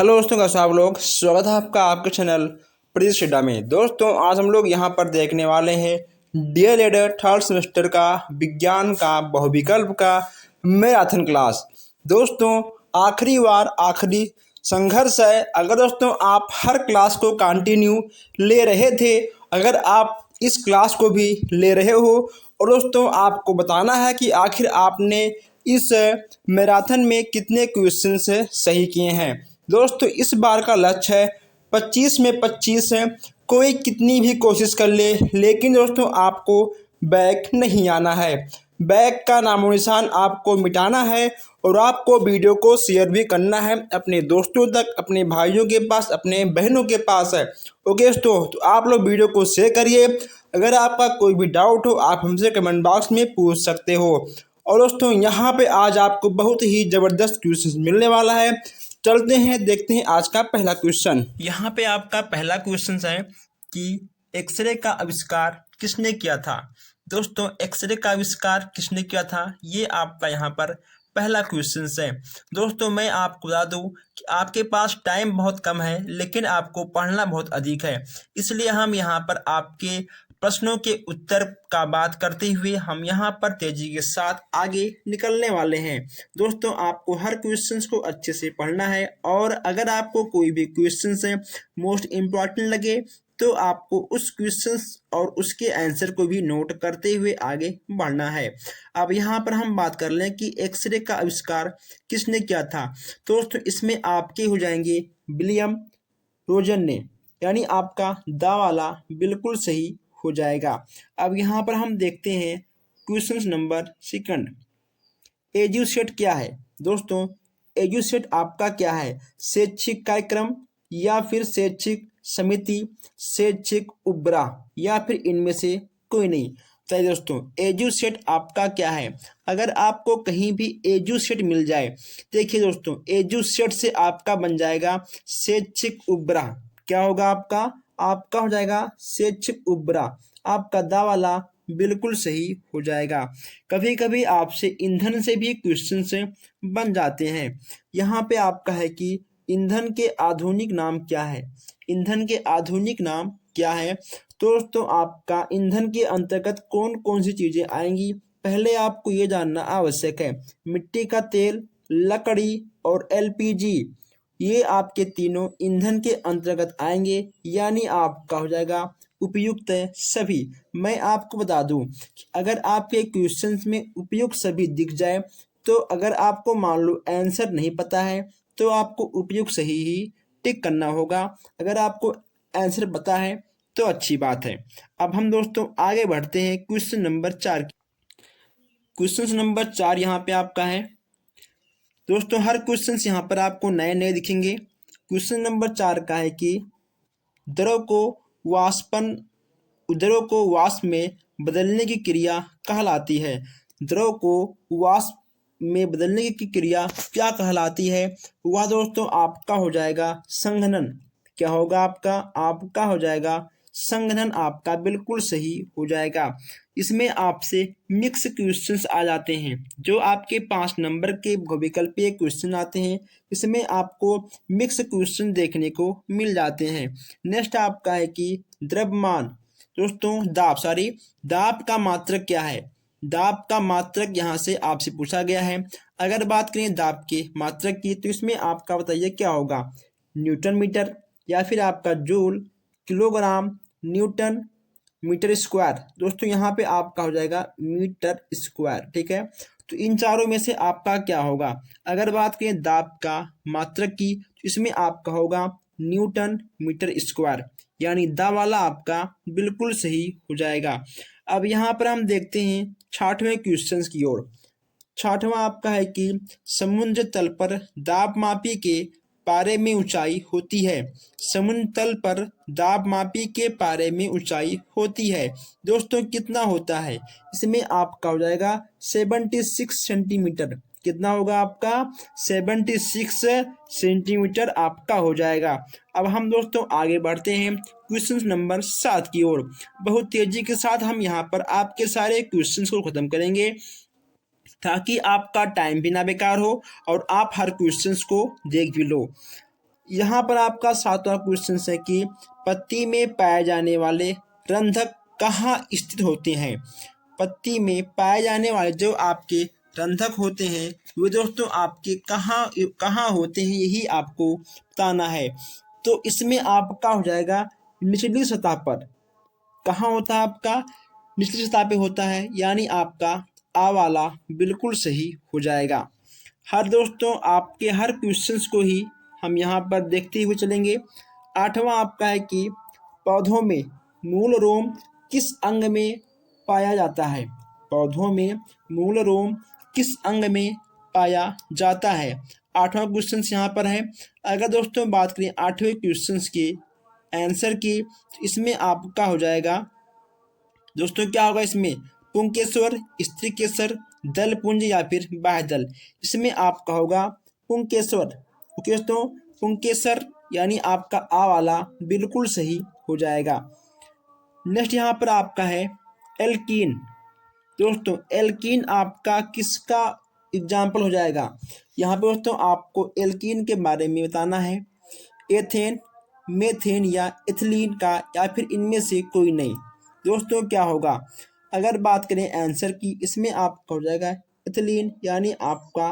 Hello दोस्तों, कैसे आप लोग। स्वागत है आपका आपके चैनल प्रीति शेडा में। दोस्तों आज हम लोग यहाँ पर देखने वाले हैं डियर लीडर थर्ड सेमेस्टर का विज्ञान का बहुविकल्प का मैराथन क्लास। दोस्तों आखिरी बार आखिरी संघर्ष है। अगर दोस्तों आप हर क्लास को कंटिन्यू ले रहे थे, अगर आप इस क्लास को भी ले रहे हो और दोस्तों आपको बताना है कि आखिर आपने इस मैराथन में कितने क्वेश्चंस सही किए हैं। दोस्तों इस बार का लक्ष्य है 25 में 25 है। कोई कितनी भी कोशिश कर ले, लेकिन दोस्तों आपको बैक नहीं आना है। बैक का नामो निशान आपको मिटाना है और आपको वीडियो को शेयर भी करना है अपने दोस्तों तक, अपने भाइयों के पास, अपने बहनों के पास है। ओके दोस्तों, तो आप लोग वीडियो को शेयर करिए। अगर आपका कोई भी डाउट हो आप हमसे कमेंट बॉक्स में पूछ सकते हो। और दोस्तों यहाँ पे आज आपको बहुत ही ज़बरदस्त क्वेश्चन मिलने वाला है। चलते हैं देखते हैं आज का पहला क्वेश्चन। यहाँ पे आपका पहला क्वेश्चन है कि एक्सरे का आविष्कार किसने किया था। दोस्तों एक्सरे का आविष्कार किसने किया था, ये आपका यहाँ पर पहला क्वेश्चन है। दोस्तों मैं आपको बता दूं कि आपके पास टाइम बहुत कम है, लेकिन आपको पढ़ना बहुत अधिक है। इसलिए हम यहाँ पर आपके प्रश्नों के उत्तर का बात करते हुए हम यहाँ पर तेजी के साथ आगे निकलने वाले हैं। दोस्तों आपको हर क्वेश्चंस को अच्छे से पढ़ना है और अगर आपको कोई भी क्वेश्चंस है मोस्ट इम्पॉर्टेंट लगे तो आपको उस क्वेश्चंस और उसके आंसर को भी नोट करते हुए आगे बढ़ना है। अब यहाँ पर हम बात कर लें कि एक्सरे का आविष्कार किसने किया था। तो दोस्तों इसमें आपके हो जाएंगे विलियम रोजन ने, यानी आपका दा वाला बिल्कुल सही हो जाएगा। अब यहाँ पर हम देखते हैं क्वेश्चन नंबर सेकंड, एजुसेट क्या है। दोस्तों एजुसेट आपका क्या है, शैक्षिक कार्यक्रम या फिर शैक्षिक समिति, शैक्षिक उपग्रह या फिर इनमें से कोई नहीं। चलिए दोस्तों एजुसेट आपका क्या है। अगर आपको कहीं भी एजुसेट मिल जाए, देखिए दोस्तों एजुसेट से आपका बन जाएगा शैक्षिक उपग्रह। क्या होगा आपका, आपका हो जाएगा शैक्षिक उपग्रह। आपका दा वाला बिल्कुल सही हो जाएगा। कभी कभी आपसे ईंधन से भी क्वेश्चन से बन जाते हैं। यहाँ पे आपका है कि ईंधन के आधुनिक नाम क्या है। ईंधन के आधुनिक नाम क्या है। तो दोस्तों आपका ईंधन के अंतर्गत कौन कौन सी चीजें आएंगी, पहले आपको ये जानना आवश्यक है। मिट्टी का तेल, लकड़ी और एलपीजी, ये आपके तीनों ईंधन के अंतर्गत आएंगे, यानी आपका हो जाएगा उपयुक्त सभी। मैं आपको बता दूं कि अगर आपके क्वेश्चंस में उपयुक्त सभी दिख जाए तो अगर आपको मान लो आंसर नहीं पता है तो आपको उपयुक्त सही ही टिक करना होगा। अगर आपको आंसर पता है तो अच्छी बात है। अब हम दोस्तों आगे बढ़ते हैं क्वेश्चन नंबर 4। क्वेश्चन नंबर 4 यहाँ पे आपका है। दोस्तों हर क्वेश्चन यहाँ पर आपको नए नए दिखेंगे। क्वेश्चन नंबर 4 का है कि द्रव को वाष्पन द्रव को वाष्प में बदलने की क्रिया कहलाती है। द्रव को वाष्प में बदलने की क्रिया क्या कहलाती है। वह दोस्तों आपका हो जाएगा संघनन। क्या होगा आपका, आपका हो जाएगा संघनन। आपका बिल्कुल सही हो जाएगा। इसमें आपसे मिक्स क्वेश्चंस आ जाते हैं, जो आपके 5 नंबर के विकल्पीय क्वेश्चन आते हैं। इसमें आपको मिक्स क्वेश्चन देखने को मिल जाते हैं। नेक्स्ट आपका है कि द्रव्यमान। दोस्तों दाब का मात्रक क्या है। दाब का मात्रक यहाँ से आपसे पूछा गया है। अगर बात करें दाब के मात्रक की तो इसमें आपका बताइए क्या होगा, न्यूटन मीटर या फिर आपका joule, kilogram, newton, metre square. दोस्तों यहाँ पे आपका हो जाएगा मीटर स्क्वायर। ठीक है, तो इन चारों में से आपका क्या होगा। अगर बात करें दाब का मात्रक की तो इसमें आपका होगा न्यूटन मीटर स्क्वायर, यानी दा वाला आपका बिल्कुल सही हो जाएगा। अब यहाँ पर हम देखते हैं 6वें क्वेश्चन की ओर। 6वां आपका है कि समुद्र तल पर दाब मापी के पारे में ऊंचाई होती है। समुद्र तल पर दाब मापी के पारे में ऊंचाई होती है। दोस्तों कितना होता है, इसमें आपका हो जाएगा 76 सेंटीमीटर। कितना होगा आपका, 76 सेंटीमीटर आपका हो जाएगा। अब हम दोस्तों आगे बढ़ते हैं क्वेश्चन नंबर 7 की ओर। बहुत तेजी के साथ हम यहाँ पर आपके सारे क्वेश्चंस को खत्म करेंगे ताकि आपका टाइम भी ना बेकार हो और आप हर क्वेश्चंस को देख भी लो। यहाँ पर आपका 7वां क्वेश्चन है कि पत्ती में पाए जाने वाले रंध्रक कहाँ स्थित होते हैं। पत्ती में पाए जाने वाले जो आपके रंध्रक होते हैं वो दोस्तों आपके कहाँ कहाँ होते हैं, यही आपको बताना है। तो इसमें आपका हो जाएगा निचली सतह पर। कहाँ होता है आपका, निचली सतह पे होता है, यानी आपका आ वाला बिल्कुल सही हो जाएगा। हर दोस्तों आपके हर क्वेश्चंस को ही हम यहाँ पर देखते हुए चलेंगे। 8वां आपका है कि पौधों में मूल रोम किस अंग में पाया जाता है। पौधों में मूल रोम किस अंग में पाया जाता है। 8वां क्वेश्चन यहाँ पर है। अगर दोस्तों बात करें 8वें क्वेश्चन के आंसर की, तो इसमें आपका हो जाएगा दोस्तों, क्या होगा इसमें, पुंकेश्वर, स्त्रीकेसर, दल पुंज या फिर बाह्य दल। इसमें आपका होगा पुंकेश्वर। ओके दोस्तों, पुंकेसर यानी आपका आ वाला बिल्कुल सही हो जाएगा। नेक्स्ट यहाँ पर आपका है एल्कीन। दोस्तों एल्कीन आपका किसका एग्जाम्पल हो जाएगा। यहाँ पे दोस्तों आपको एल्कीन के बारे में बताना है। एथेन, मेथेन या एथिलीन का, या फिर इनमें से कोई नहीं। दोस्तों क्या होगा, अगर बात करें आंसर की, इसमें आपका हो जाएगा एथिलीन, यानी आपका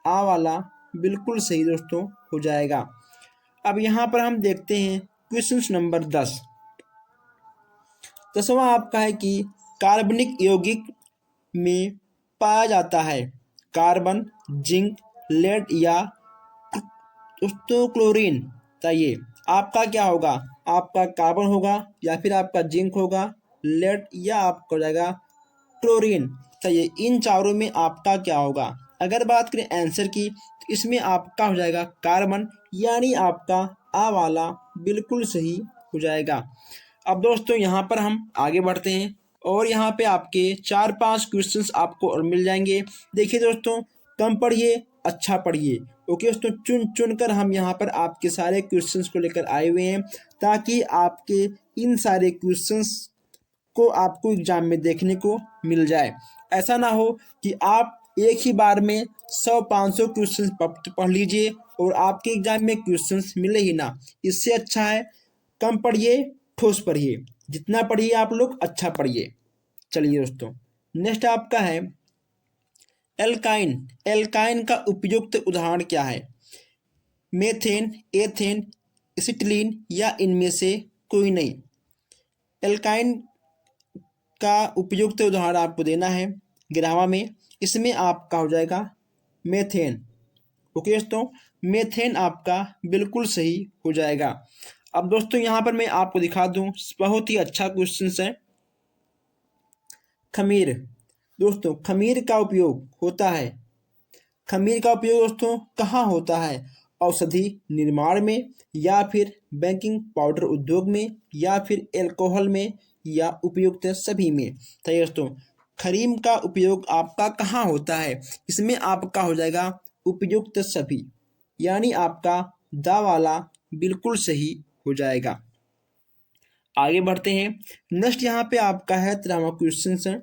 आ वाला बिल्कुल सही दोस्तों हो जाएगा। अब यहाँ पर हम देखते हैं क्वेश्चन नंबर 10। 10वां आपका है कि कार्बनिक यौगिक में पाया जाता है कार्बन, जिंक, लेड या दोस्तों क्लोरीन। चाहिए आपका क्या होगा, आपका कार्बन होगा या फिर आपका जिंक होगा, लेड या आपका हो जाएगा क्लोरीन। चाहिए इन चारों में आपका क्या होगा। अगर बात करें आंसर की, तो इसमें आपका हो जाएगा कार्बन, यानी आपका आ वाला बिल्कुल सही हो जाएगा। अब दोस्तों यहाँ पर हम आगे बढ़ते हैं और यहाँ पे आपके 4-5 क्वेश्चंस आपको और मिल जाएंगे। देखिए दोस्तों, कम पढ़िए अच्छा पढ़िए। ओके दोस्तों, चुन चुन कर हम यहाँ पर आपके सारे क्वेश्चंस को लेकर आए हुए हैं, ताकि आपके इन सारे क्वेश्चंस को आपको एग्जाम में देखने को मिल जाए। ऐसा ना हो कि आप एक ही बार में 100-500 क्वेश्चन पढ़ लीजिए और आपके एग्जाम में क्वेश्चंस मिले ही ना। इससे अच्छा है कम पढ़िए, ठोस पढ़िए। जितना पढ़िए आप लोग अच्छा पढ़िए। चलिए दोस्तों, नेक्स्ट आपका है एल्काइन। एल्काइन का उपयुक्त उदाहरण क्या है। मेथेन, एथेन, एसिटिलीन या इनमें से कोई नहीं। एल्काइन का उपयुक्त उदाहरण आपको देना है 11वां में। इसमें आपका हो जाएगा मेथेन। ओके दोस्तों, मेथेन आपका बिल्कुल सही हो जाएगा। अब दोस्तों यहाँ पर मैं आपको दिखा दूं, बहुत ही अच्छा क्वेश्चन है। खमीर। दोस्तों खमीर का उपयोग होता है, खमीर का उपयोग दोस्तों कहाँ होता है। औषधि निर्माण में, या फिर बेकिंग पाउडर उद्योग में, या फिर एल्कोहल में, या उपयुक्त सभी में। तो दोस्तों खमीर का उपयोग आपका कहाँ होता है। इसमें आपका हो जाएगा उपयुक्त सभी, यानी आपका दा वाला बिल्कुल सही हो जाएगा। आगे बढ़ते हैं। नेक्स्ट यहाँ पे आपका है 13वां क्वेश्चन है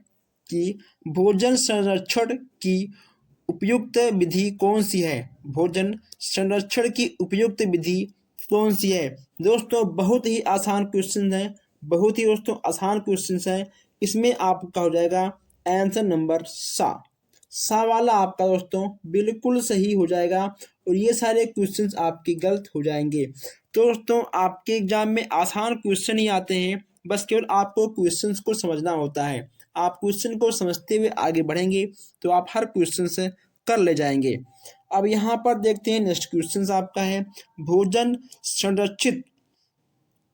कि भोजन संरक्षण की उपयुक्त विधि कौन सी है। भोजन संरक्षण की उपयुक्त विधि कौन सी है। दोस्तों बहुत ही आसान क्वेश्चन है, बहुत ही दोस्तों आसान क्वेश्चन है। इसमें आपका हो जाएगा आंसर नंबर सा वाला आपका दोस्तों बिल्कुल सही हो जाएगा, और ये सारे क्वेश्चंस आपके गलत हो जाएंगे। तो दोस्तों आपके एग्जाम में आसान क्वेश्चन ही आते हैं, बस केवल आपको क्वेश्चंस को समझना होता है। आप क्वेश्चन को समझते हुए आगे बढ़ेंगे तो आप हर क्वेश्चन से कर ले जाएंगे। अब यहाँ पर देखते हैं नेक्स्ट क्वेश्चन आपका है भोजन संरक्षित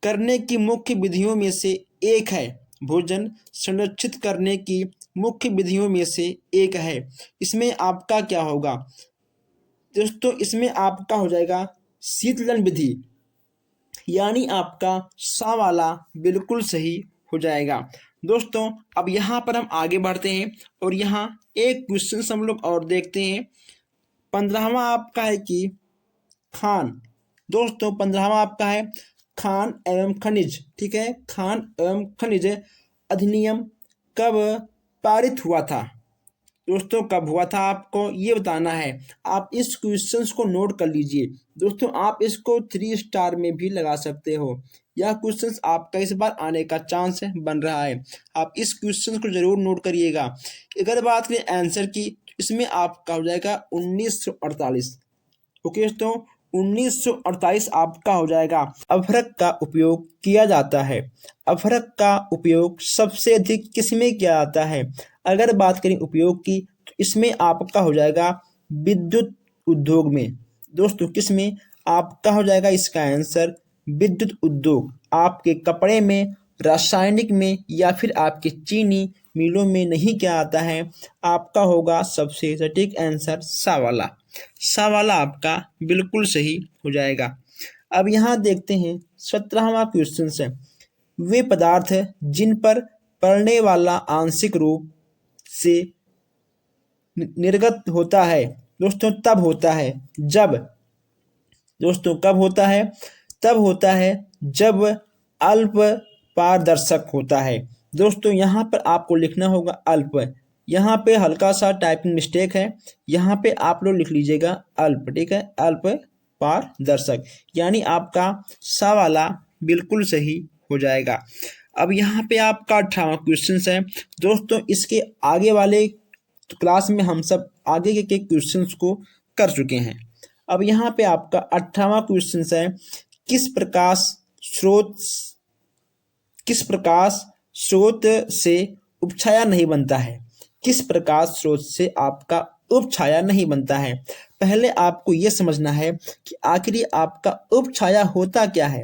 करने की मुख्य विधियों में से एक है। भोजन संरक्षित करने की मुख्य विधियों में से एक है। इसमें आपका क्या होगा दोस्तों, इसमें आपका हो जाएगा शीतलन विधि, यानी आपका सा वाला बिल्कुल सही हो जाएगा। दोस्तों अब यहाँ पर हम आगे बढ़ते हैं और यहाँ एक क्वेश्चन हम लोग और देखते हैं। 15वां आपका है कि खान। दोस्तों 15वां आपका है खान एवं खनिज। ठीक है, खान एवं खनिज अधिनियम कब पारित हुआ था। दोस्तों कब हुआ था आपको ये बताना है। आप इस क्वेश्चंस को नोट कर लीजिए दोस्तों, आप इसको 3 स्टार में भी लगा सकते हो। यह क्वेश्चंस आपका इस बार आने का चांस बन रहा है, आप इस क्वेश्चन को जरूर नोट करिएगा। अगर बात करें आंसर की, इसमें आपका हो जाएगा 1948। ओके दोस्तों, 1948 आपका हो जाएगा। अभ्रक का उपयोग किया जाता है। अभ्रक का उपयोग सबसे अधिक किसमें किया जाता है? अगर बात करें उपयोग की, तो इसमें आपका हो जाएगा विद्युत उद्योग में। दोस्तों किसमें? आपका हो जाएगा इसका आंसर विद्युत उद्योग। आपके कपड़े में, रासायनिक में या फिर आपके चीनी मिलों में नहीं किया जाता है। आपका होगा सबसे सटीक आंसर सा वाला। सा वाला आपका बिल्कुल सही हो जाएगा। अब यहाँ देखते हैं 17वां क्वेश्चन है। वे पदार्थ जिन पर पड़ने वाला आंशिक रूप से निर्गत होता है दोस्तों तब होता है जब, दोस्तों कब होता है? तब होता है जब अल्प पारदर्शक होता है। दोस्तों यहाँ पर आपको लिखना होगा अल्प, यहाँ पे हल्का सा टाइपिंग मिस्टेक है, यहाँ पे आप लोग लिख लीजिएगा अल्प, ठीक है, अल्प पारदर्शक, यानी आपका सा वाला बिल्कुल सही हो जाएगा। अब यहाँ पे आपका 18वां क्वेश्चन है दोस्तों। इसके आगे वाले क्लास में हम सब आगे के क्वेश्चंस को कर चुके हैं। अब यहाँ पे आपका 18वां क्वेश्चन है, किस प्रकाश स्रोत से उपछाया नहीं बनता है? किस प्रकाश स्रोत से आपका उपछाया नहीं बनता है? पहले आपको यह समझना है कि आखिर आपका उपछाया होता क्या है।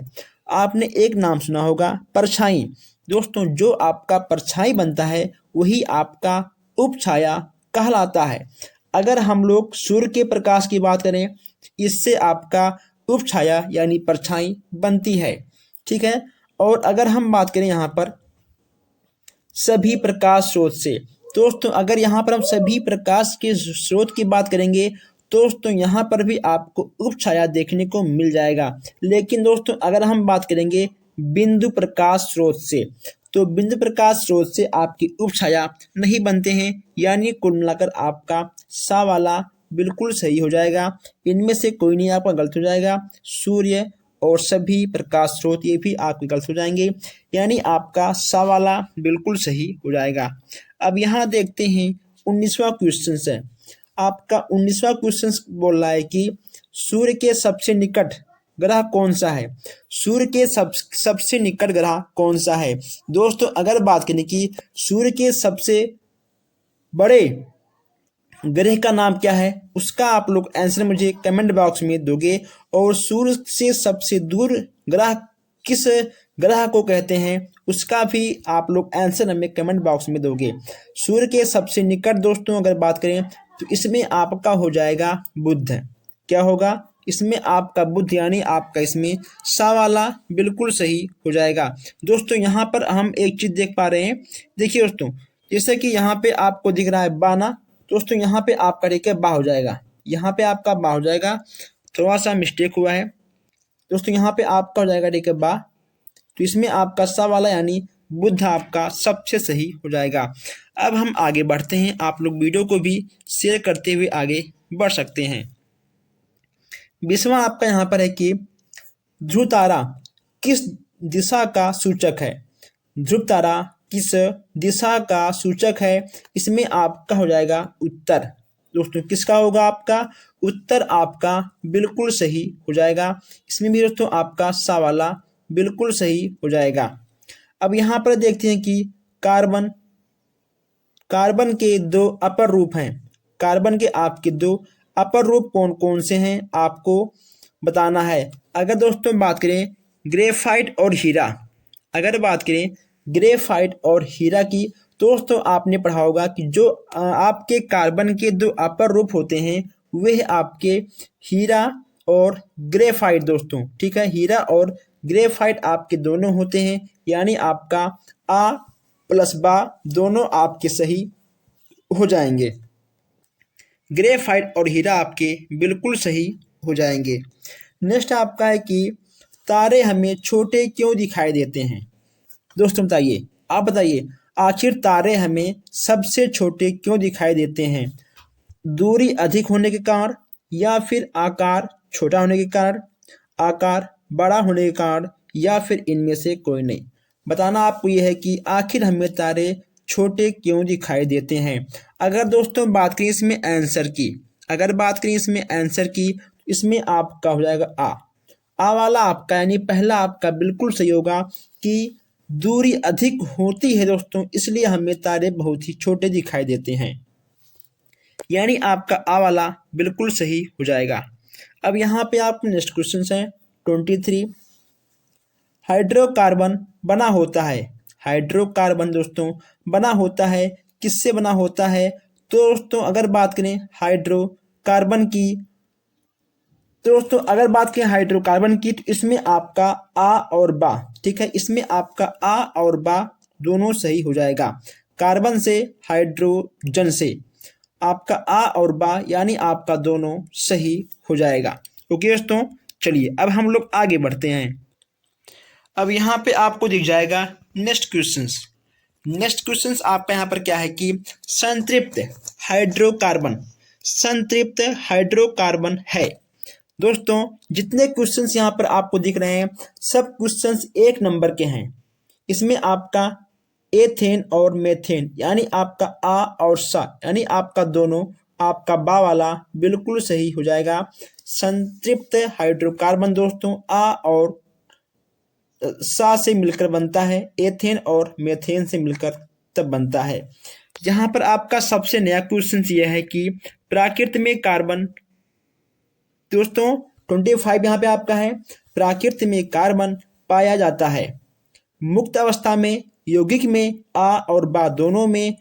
आपने एक नाम सुना होगा परछाई। दोस्तों जो आपका परछाई बनता है वही आपका उपछाया कहलाता है। अगर हम लोग सूर्य के प्रकाश की बात करें, इससे आपका उपछाया यानी परछाई बनती है, ठीक है। और अगर हम बात करें यहाँ पर सभी प्रकाश स्रोत से, दोस्तों अगर यहाँ पर हम सभी प्रकाश के स्रोत की बात करेंगे दोस्तों यहाँ पर भी आपको उपछाया देखने को मिल जाएगा। लेकिन दोस्तों अगर हम बात करेंगे बिंदु प्रकाश स्रोत से, तो बिंदु प्रकाश स्रोत से आपकी उपछाया नहीं बनते हैं, यानी कुल मिलाकर आपका सा वाला बिल्कुल सही हो जाएगा। इनमें से कोई नहीं आपका गलत हो जाएगा। सूर्य और सभी प्रकाश स्रोत ये भी आपके गलत हो जाएंगे, यानी आपका सा वाला बिल्कुल सही हो जाएगा। अब यहाँ देखते हैं 19वां क्वेश्चन है। आपका 19वां क्वेश्चन बोल रहा है कि सूर्य के सबसे निकट ग्रह कौन सा है? सूर्य के सबसे निकट ग्रह कौन सा है? दोस्तों अगर बात करें कि सूर्य के सबसे बड़े ग्रह का नाम क्या है, उसका आप लोग आंसर मुझे कमेंट बॉक्स में दोगे। और सूर्य से सबसे दूर ग्रह किस ग्रह को कहते हैं उसका भी आप लोग आंसर हमें कमेंट बॉक्स में दोगे। सूर्य के सबसे निकट दोस्तों अगर बात करें तो इसमें आपका हो जाएगा बुध। क्या होगा? इसमें आपका बुध, यानी आपका इसमें सा वाला बिल्कुल सही हो जाएगा। दोस्तों यहाँ पर हम एक चीज देख पा रहे हैं, देखिए दोस्तों, जैसे कि यहाँ पे आपको दिख रहा है बाना, दोस्तों यहाँ पे आपका ठीक है बा हो जाएगा, यहाँ पे आपका बा हो जाएगा, थोड़ा सा मिस्टेक हुआ है दोस्तों, यहाँ पे आपका हो जाएगा ठीक है बा, तो इसमें आपका सा वाला यानी बुध आपका सबसे सही हो जाएगा। अब हम आगे बढ़ते हैं, आप लोग वीडियो को भी शेयर करते हुए आगे बढ़ सकते हैं। 20वां आपका यहाँ पर है कि ध्रुव तारा किस दिशा का सूचक है? ध्रुव तारा किस दिशा का सूचक है? इसमें आपका हो जाएगा उत्तर। दोस्तों किसका होगा? आपका उत्तर आपका बिल्कुल सही हो जाएगा। इसमें भी दोस्तों आपका सा वाला बिल्कुल सही हो जाएगा। अब यहाँ पर देखते हैं कि कार्बन के दो अपर रूप हैं। कार्बन के आपके दो अपर रूप कौन कौन से हैं आपको बताना है। अगर दोस्तों बात करें ग्रेफाइट और हीरा, अगर बात करें ग्रेफाइट और हीरा की, दोस्तों आपने पढ़ा होगा कि जो आपके कार्बन के दो अपर रूप होते हैं वे आपके हीरा और ग्रेफाइट दोस्तों, ठीक है, हीरा और ग्रेफाइट आपके दोनों होते हैं, यानी आपका आ प्लस बा दोनों आपके सही हो जाएंगे। ग्रेफाइट और हीरा आपके बिल्कुल सही हो जाएंगे। नेक्स्ट आपका है कि तारे हमें छोटे क्यों दिखाई देते हैं? दोस्तों बताइए, आप बताइए, आखिर तारे हमें सबसे छोटे क्यों दिखाई देते हैं? दूरी अधिक होने के कारण, या फिर आकार छोटा होने के कारण, आकार बड़ा होने के कारण, या फिर इनमें से कोई नहीं। बताना आपको यह है कि आखिर हमें तारे छोटे क्यों दिखाई देते हैं। अगर दोस्तों बात करें इसमें आंसर की, अगर बात करें इसमें आंसर की, इसमें आपका हो जाएगा आ वाला आपका यानी पहला आपका बिल्कुल सही होगा कि दूरी अधिक होती है दोस्तों, इसलिए हमें तारे बहुत ही छोटे दिखाई देते हैं, यानी आपका आ वाला बिल्कुल सही हो जाएगा। अब यहाँ पे आप नेक्स्ट क्वेश्चन है 23। हाइड्रोकार्बन बना होता है, हाइड्रोकार्बन दोस्तों बना होता है, किससे बना होता है? तो दोस्तों अगर बात करें हाइड्रोकार्बन की, तो दोस्तों अगर बात करें हाइड्रोकार्बन की, तो इसमें आपका आ और बा, ठीक है, इसमें आपका आ और बा दोनों सही हो जाएगा। कार्बन से, हाइड्रोजन से, आपका आ और बा यानी आपका दोनों सही हो जाएगा। ओके दोस्तों, चलिए अब हम लोग आगे बढ़ते हैं। अब यहाँ पे आपको दिख जाएगा नेक्स्ट क्वेश्चंस। नेक्स्ट क्वेश्चंस आपका यहाँ पर क्या है कि संतृप्त हाइड्रोकार्बन, संतृप्त हाइड्रोकार्बन है। दोस्तों जितने क्वेश्चंस यहाँ पर आपको दिख रहे हैं सब क्वेश्चंस एक नंबर के हैं। इसमें आपका एथेन और मेथेन यानी आपका आ और सा यानी आपका दोनों, आपका बा वाला बिल्कुल सही हो जाएगा। संतृप्त हाइड्रोकार्बन दोस्तों आ और सा से मिलकर बनता है, एथेन और मेथेन से मिलकर तब बनता है। यहाँ पर आपका सबसे नया क्वेश्चन यह है कि प्राकृत में कार्बन, दोस्तों 25 यहाँ पे आपका है, प्राकृत में कार्बन पाया जाता है मुक्त अवस्था में, यौगिक में, आ और बा दोनों में,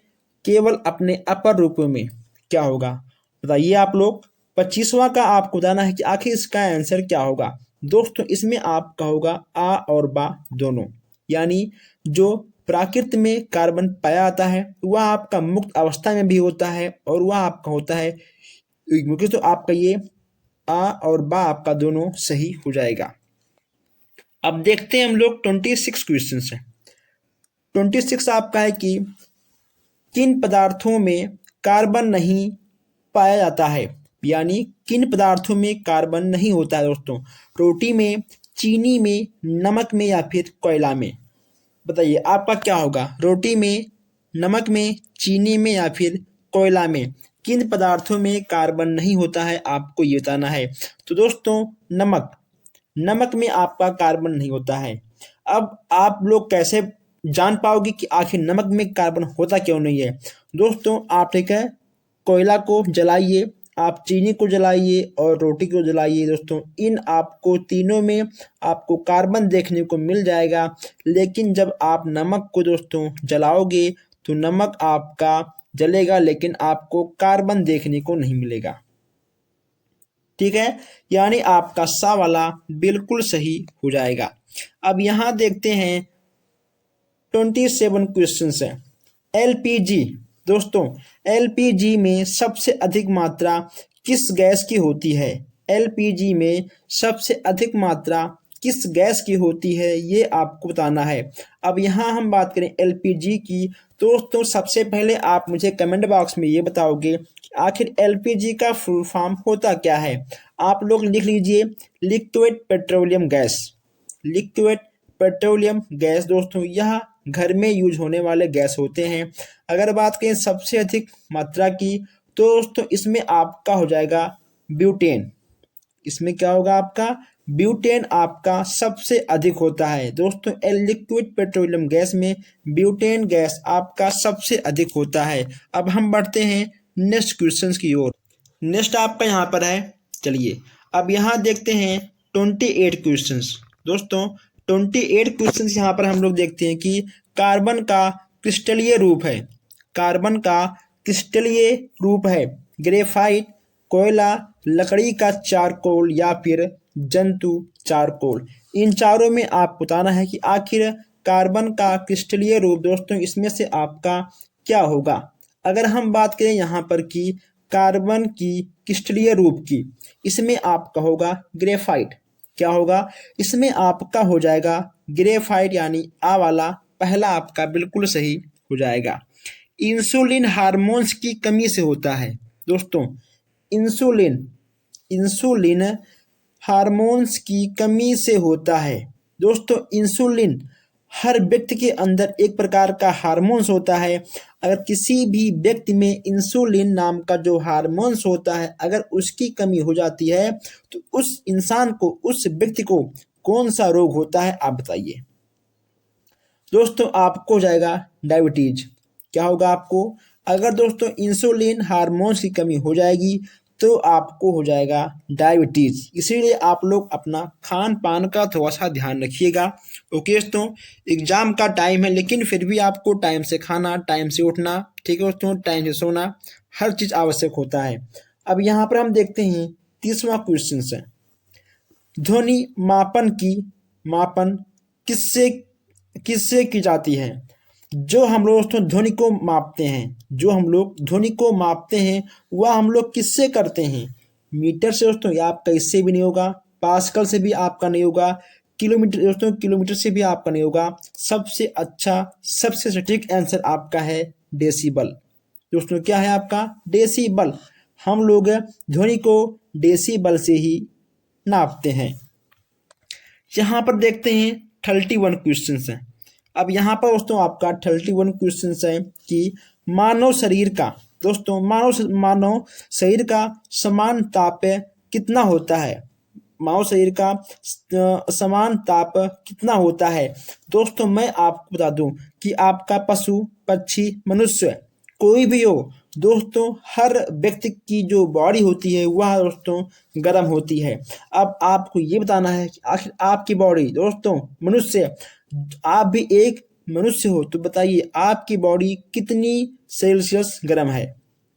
केवल अपने अपर रूपों में। क्या होगा बताइए आप लोग। 25वां का आपको बताना है कि आखिर इसका आंसर क्या होगा। दोस्तों इसमें आपका होगा आ और बा दोनों, यानी जो प्राकृत में कार्बन पाया जाता है वह आपका मुक्त अवस्था में भी होता है और वह आपका होता है यौगिक। तो आपका ये आ और बा आपका दोनों सही हो जाएगा। अब देखते हैं हम लोग 26 क्वेश्चन है। 26 आपका है कि किन पदार्थों में कार्बन नहीं पाया जाता है, यानी किन पदार्थों में कार्बन नहीं होता है दोस्तों। रोटी में, चीनी में, नमक में, या फिर कोयला में। बताइए आपका क्या होगा। रोटी में, नमक में, चीनी में, या फिर कोयला में किन पदार्थों में कार्बन नहीं होता है आपको ये बताना है। तो दोस्तों नमक, नमक में आपका कार्बन नहीं होता है। अब आप लोग कैसे जान पाओगे कि आखिर नमक में कार्बन होता क्यों नहीं है। दोस्तों आप ठीक है कोयला को जलाइए, आप चीनी को जलाइए और रोटी को जलाइए दोस्तों, इन आपको तीनों में आपको कार्बन देखने को मिल जाएगा। लेकिन जब आप नमक को दोस्तों जलाओगे तो नमक आपका जलेगा लेकिन आपको कार्बन देखने को नहीं मिलेगा, ठीक है, यानी आपका सा वाला बिल्कुल सही हो जाएगा। अब यहाँ देखते हैं 27 क्वेश्चन है। एलपीजी, दोस्तों एलपीजी में सबसे अधिक मात्रा किस गैस की होती है। एलपीजी में सबसे अधिक मात्रा किस गैस की होती है ये आपको बताना है। अब यहाँ हम बात करें एलपीजी की, दोस्तों सबसे पहले आप मुझे कमेंट बॉक्स में ये बताओगे कि आखिर एलपीजी का फुल फॉर्म होता क्या है। आप लोग लिख लीजिए liquid petroleum gas, liquid petroleum gas. दोस्तों यह घर में यूज होने वाले गैस होते हैं। अगर बात करें सबसे अधिक मात्रा की, तो दोस्तों इसमें आपका हो जाएगा ब्यूटेन। इसमें क्या होगा आपका ब्यूटेन आपका सबसे अधिक होता है। दोस्तों लिक्विड पेट्रोलियम गैस में ब्यूटेन गैस आपका सबसे अधिक होता है। अब हम बढ़ते हैं नेक्स्ट क्वेश्चन की ओर। नेक्स्ट आपका यहाँ पर है, चलिए अब यहाँ देखते हैं 28 क्वेश्चंस। दोस्तों 28 क्वेश्चंस यहाँ पर हम लोग देखते हैं कि कार्बन का क्रिस्टलीय रूप है, कार्बन का क्रिस्टलीय रूप है ग्रेफाइट, कोयला, लकड़ी का चारकोल, या फिर जंतु चारकोल। इन चारों में आप बताना है कि आखिर कार्बन का क्रिस्टलीय रूप दोस्तों इसमें से आपका क्या होगा। अगर हम बात करें यहाँ पर कि कार्बन की क्रिस्टलीय रूप की, इसमें आपका होगा ग्रेफाइट। क्या होगा इसमें आपका हो जाएगा ग्रेफाइट, यानी आ वाला पहला आपका बिल्कुल सही हो जाएगा। इंसुलिन हार्मोन्स की कमी से होता है। दोस्तों इंसुलिन इंसुलिन हार्मोन्स की कमी से होता है। दोस्तों इंसुलिन हर व्यक्ति के अंदर एक प्रकार का हार्मोन्स होता है। अगर किसी भी व्यक्ति में इंसुलिन नाम का जो हार्मोन्स होता है अगर उसकी कमी हो जाती है तो उस इंसान को, उस व्यक्ति को कौन सा रोग होता है आप बताइए। दोस्तों आपको हो जाएगा डायबिटीज। क्या होगा आपको? अगर दोस्तों इंसुलिन हार्मोन्स की कमी हो जाएगी तो आपको हो जाएगा डायबिटीज। इसीलिए आप लोग अपना खान पान का थोड़ा सा ध्यान रखिएगा। ओके दोस्तों, एग्जाम का टाइम है लेकिन फिर भी आपको टाइम से खाना, टाइम से उठना, ठीक है दोस्तों, टाइम से सोना, हर चीज आवश्यक होता है। अब यहाँ पर हम देखते हैं 30वां क्वेश्चन है, ध्वनि मापन किससे किससे की जाती है? जो हम लोग दोस्तों ध्वनि को मापते हैं, जो हम लोग ध्वनि को मापते हैं वह हम लोग किससे करते हैं? मीटर से दोस्तों, या आपका इससे भी नहीं होगा, पास्कल से भी आपका नहीं होगा, किलोमीटर दोस्तों, किलोमीटर से भी आपका नहीं होगा। सबसे अच्छा, सबसे सटीक आंसर आपका है डेसिबल। दोस्तों क्या है आपका? डेसिबल। हम लोग ध्वनि को डेसिबल से ही नापते हैं। यहाँ पर देखते हैं 31 क्वेश्चन है। अब यहाँ पर दोस्तों आपका 31 क्वेश्चन है कि मानव शरीर का, दोस्तों मानव शरीर का समान ताप कितना होता है? मानव शरीर का समान ताप कितना होता है? दोस्तों मैं आपको बता दूं कि आपका पशु, पक्षी, मनुष्य कोई भी हो दोस्तों, हर व्यक्ति की जो बॉडी होती है वह दोस्तों गर्म होती है। अब आपको ये बताना है कि आखिर आपकी बॉडी, दोस्तों मनुष्य, आप भी एक मनुष्य हो तो बताइए आपकी बॉडी कितनी सेल्सियस गर्म है?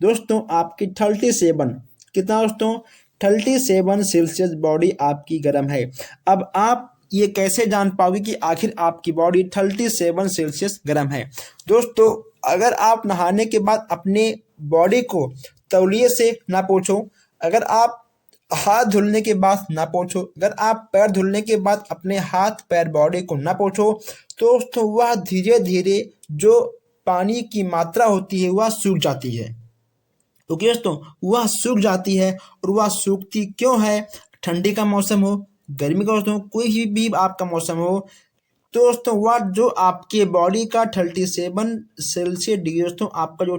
दोस्तों आपकी 37, कितना दोस्तों? 37 सेल्सियस बॉडी आपकी गर्म है। अब आप ये कैसे जान पाओगे कि आखिर आपकी बॉडी 37 सेल्सियस गर्म है? दोस्तों अगर आप नहाने के बाद अपने बॉडी को तौलिए से ना पोंछो, अगर आप हाथ धुलने के बाद ना पोंछो, अगर आप पैर धुलने के बाद अपने हाथ पैर बॉडी को ना पोंछो तो दोस्तों वह धीरे धीरे जो पानी की मात्रा होती है वह सूख जाती है। ओके दोस्तों, वह सूख जाती है। और वह सूखती क्यों है? ठंडी का मौसम हो, गर्मी का दोस्तों कोई भी आपका मौसम हो, तो दोस्तों वह जो आपके बॉडी का 37 सेल्सियस डिग्री दोस्तों आपका जो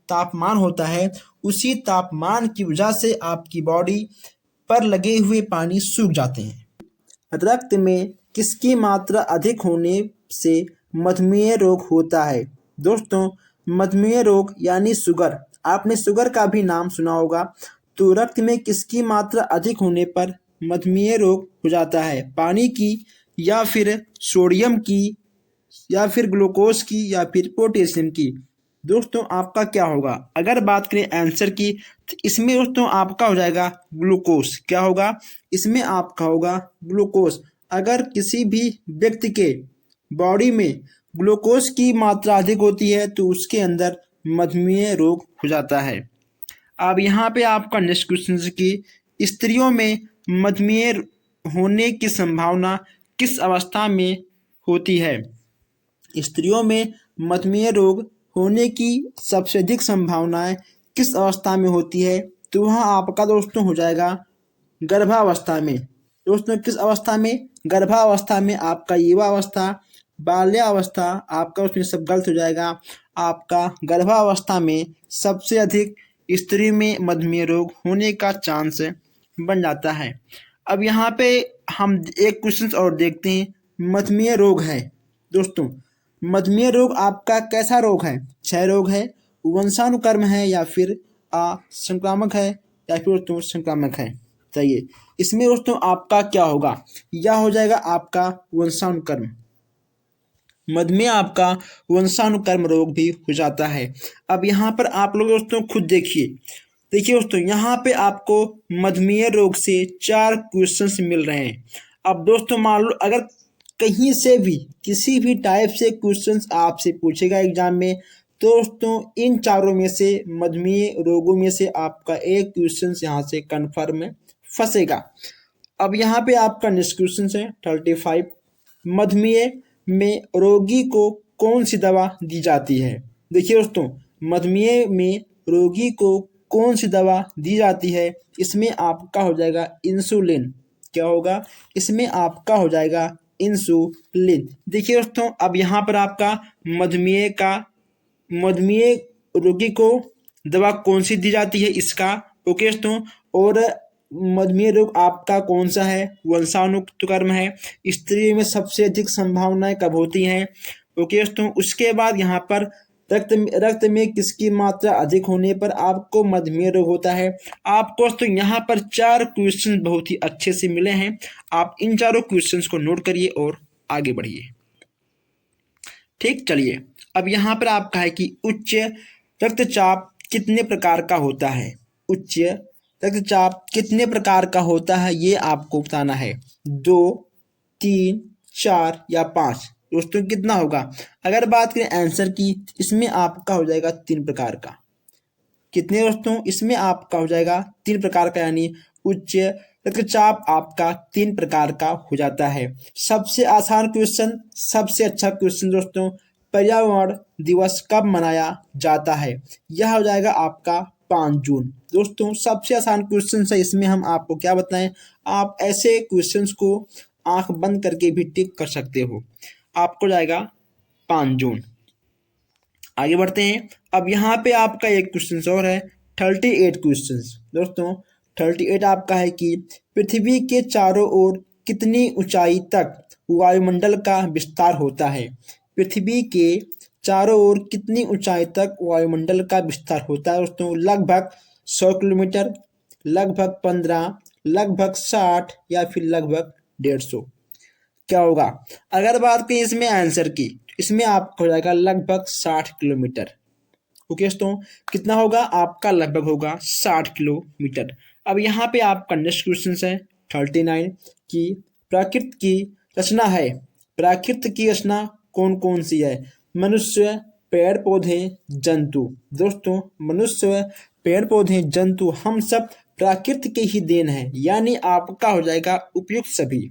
तापमान होता है, उसी तापमान की वजह से आपकी बॉडी पर लगे हुए पानी सूख जाते हैं। रक्त में किसकी मात्रा अधिक होने से मधुमेह रोग होता है? दोस्तों मधुमेह रोग यानी शुगर, आपने शुगर का भी नाम सुना होगा। तो रक्त में किसकी मात्रा अधिक होने पर मधुमेह रोग हो जाता है? पानी की, या फिर सोडियम की, या फिर ग्लूकोज की, या फिर पोटेशियम की? दोस्तों आपका क्या होगा? अगर बात करें आंसर की तो इसमें दोस्तों आपका हो जाएगा ग्लूकोज। क्या होगा? इसमें आपका होगा ग्लूकोज। अगर किसी भी व्यक्ति के बॉडी में ग्लूकोज की मात्रा अधिक होती है तो उसके अंदर मधुमेह रोग हो जाता है। अब यहाँ पे आपका नेक्स्ट क्वेश्चन है कि स्त्रियों में मधुमेह होने की संभावना किस अवस्था में होती है? स्त्रियों में मधुमेह रोग होने की सबसे अधिक संभावनाएं किस अवस्था में होती है? तो वह आपका दोस्तों हो जाएगा गर्भावस्था में। दोस्तों किस अवस्था में? गर्भावस्था में। आपका युवावस्था, बाल्यावस्था, आपका उसमें सब गलत हो जाएगा। आपका गर्भावस्था में सबसे अधिक स्त्री में मधुमेह रोग होने का चांस बन जाता है। अब यहाँ पे हम एक क्वेश्चन और देखते हैं। मधुमेह रोग है दोस्तों, मधुमेह रोग आपका कैसा रोग है? क्षय रोग है, वंशानुक्रम है, या फिर संक्रामक है, या फिर दोस्तों संक्रामक है? चाहिए इसमें दोस्तों आपका क्या होगा? यह हो जाएगा आपका वंशानुक्रम। मधुमेह आपका वंशानुक्रम रोग भी हो जाता है। अब यहाँ पर आप लोग दोस्तों खुद देखिए दोस्तों, यहाँ पे आपको मधुमेह रोग से 4 क्वेश्चंस मिल रहे हैं। अब दोस्तों मान लो अगर कहीं से भी किसी भी टाइप से क्वेश्चंस आपसे पूछेगा एग्जाम में, तो दोस्तों इन चारों में से, मधुमेह रोगों में से आपका एक क्वेश्चन यहाँ से कन्फर्म फंसेगा। अब यहाँ पे आपका नेक्स्ट क्वेश्चन है 35, मधुमेह में रोगी को कौन सी दवा दी जाती है? देखिए दोस्तों, मधुमेह में रोगी को कौन सी दवा दी जाती है? इसमें आपका हो जाएगा इंसुलिन। क्या होगा? इसमें आपका हो जाएगा इंसुलिन। देखिए दोस्तों, अब यहाँ पर आपका मधुमेह रोगी को दवा कौन सी दी जाती है इसका, ओके दोस्तों। और मधुमेह रोग आपका कौन सा है? वंशानुक्रम है। स्त्री में सबसे अधिक संभावनाएं कब होती हैं? ओके दोस्तों। उसके बाद यहाँ पर रक्त में किसकी मात्रा अधिक होने पर आपको मधुमेह रोग होता है? आपको दोस्तों यहाँ पर 4 क्वेश्चन बहुत ही अच्छे से मिले हैं। आप इन चारों क्वेश्चंस को नोट करिए और आगे बढ़िए। ठीक, चलिए। अब यहाँ पर आपका है कि उच्च रक्तचाप कितने प्रकार का होता है? उच्च रक्तचाप कितने प्रकार का होता है ये आपको बताना है। 2, 3, 4 या 5? दोस्तों कितना होगा? अगर बात करें आंसर की, इसमें आपका हो जाएगा 3 प्रकार का। कितने दोस्तों? इसमें आपका हो जाएगा 3 प्रकार का, यानी उच्च रक्तचाप आपका 3 प्रकार का हो जाता है। सबसे आसान क्वेश्चन, सबसे अच्छा क्वेश्चन दोस्तों, पर्यावरण दिवस कब मनाया जाता है? यह हो जाएगा आपका 5 जून। दोस्तों सबसे आसान क्वेश्चन है, इसमें हम आपको क्या बताएं, आप ऐसे क्वेश्चंस को आंख बंद करके भी टिक कर सकते हो। आपको जाएगा 5 जून। आगे बढ़ते हैं। अब यहाँ पे आपका एक क्वेश्चन और है, 38 क्वेश्चन। दोस्तों 38 आपका है कि पृथ्वी के चारों ओर कितनी ऊंचाई तक वायुमंडल का विस्तार होता है? पृथ्वी के चारों ओर कितनी ऊंचाई तक वायुमंडल का विस्तार होता है? दोस्तों लगभग 100 किलोमीटर, लगभग 15, लगभग 60 या फिर लगभग 150? क्या होगा? अगर बात करें इसमें आंसर की, इसमें आपको हो जाएगा लगभग 60 किलोमीटर। ओके दोस्तों, कितना होगा आपका? लगभग होगा 60 किलोमीटर। अब यहाँ पे आपका नेक्स्ट क्वेश्चन है 39 की प्रकृति की रचना है। प्रकृति की रचना कौन कौन सी है? मनुष्य, पेड़ पौधे, जंतु। दोस्तों मनुष्य, पेड़ पौधे, जंतु, हम सब प्रकृति के ही देन है, यानी आपका हो जाएगा उपयुक्त सभी।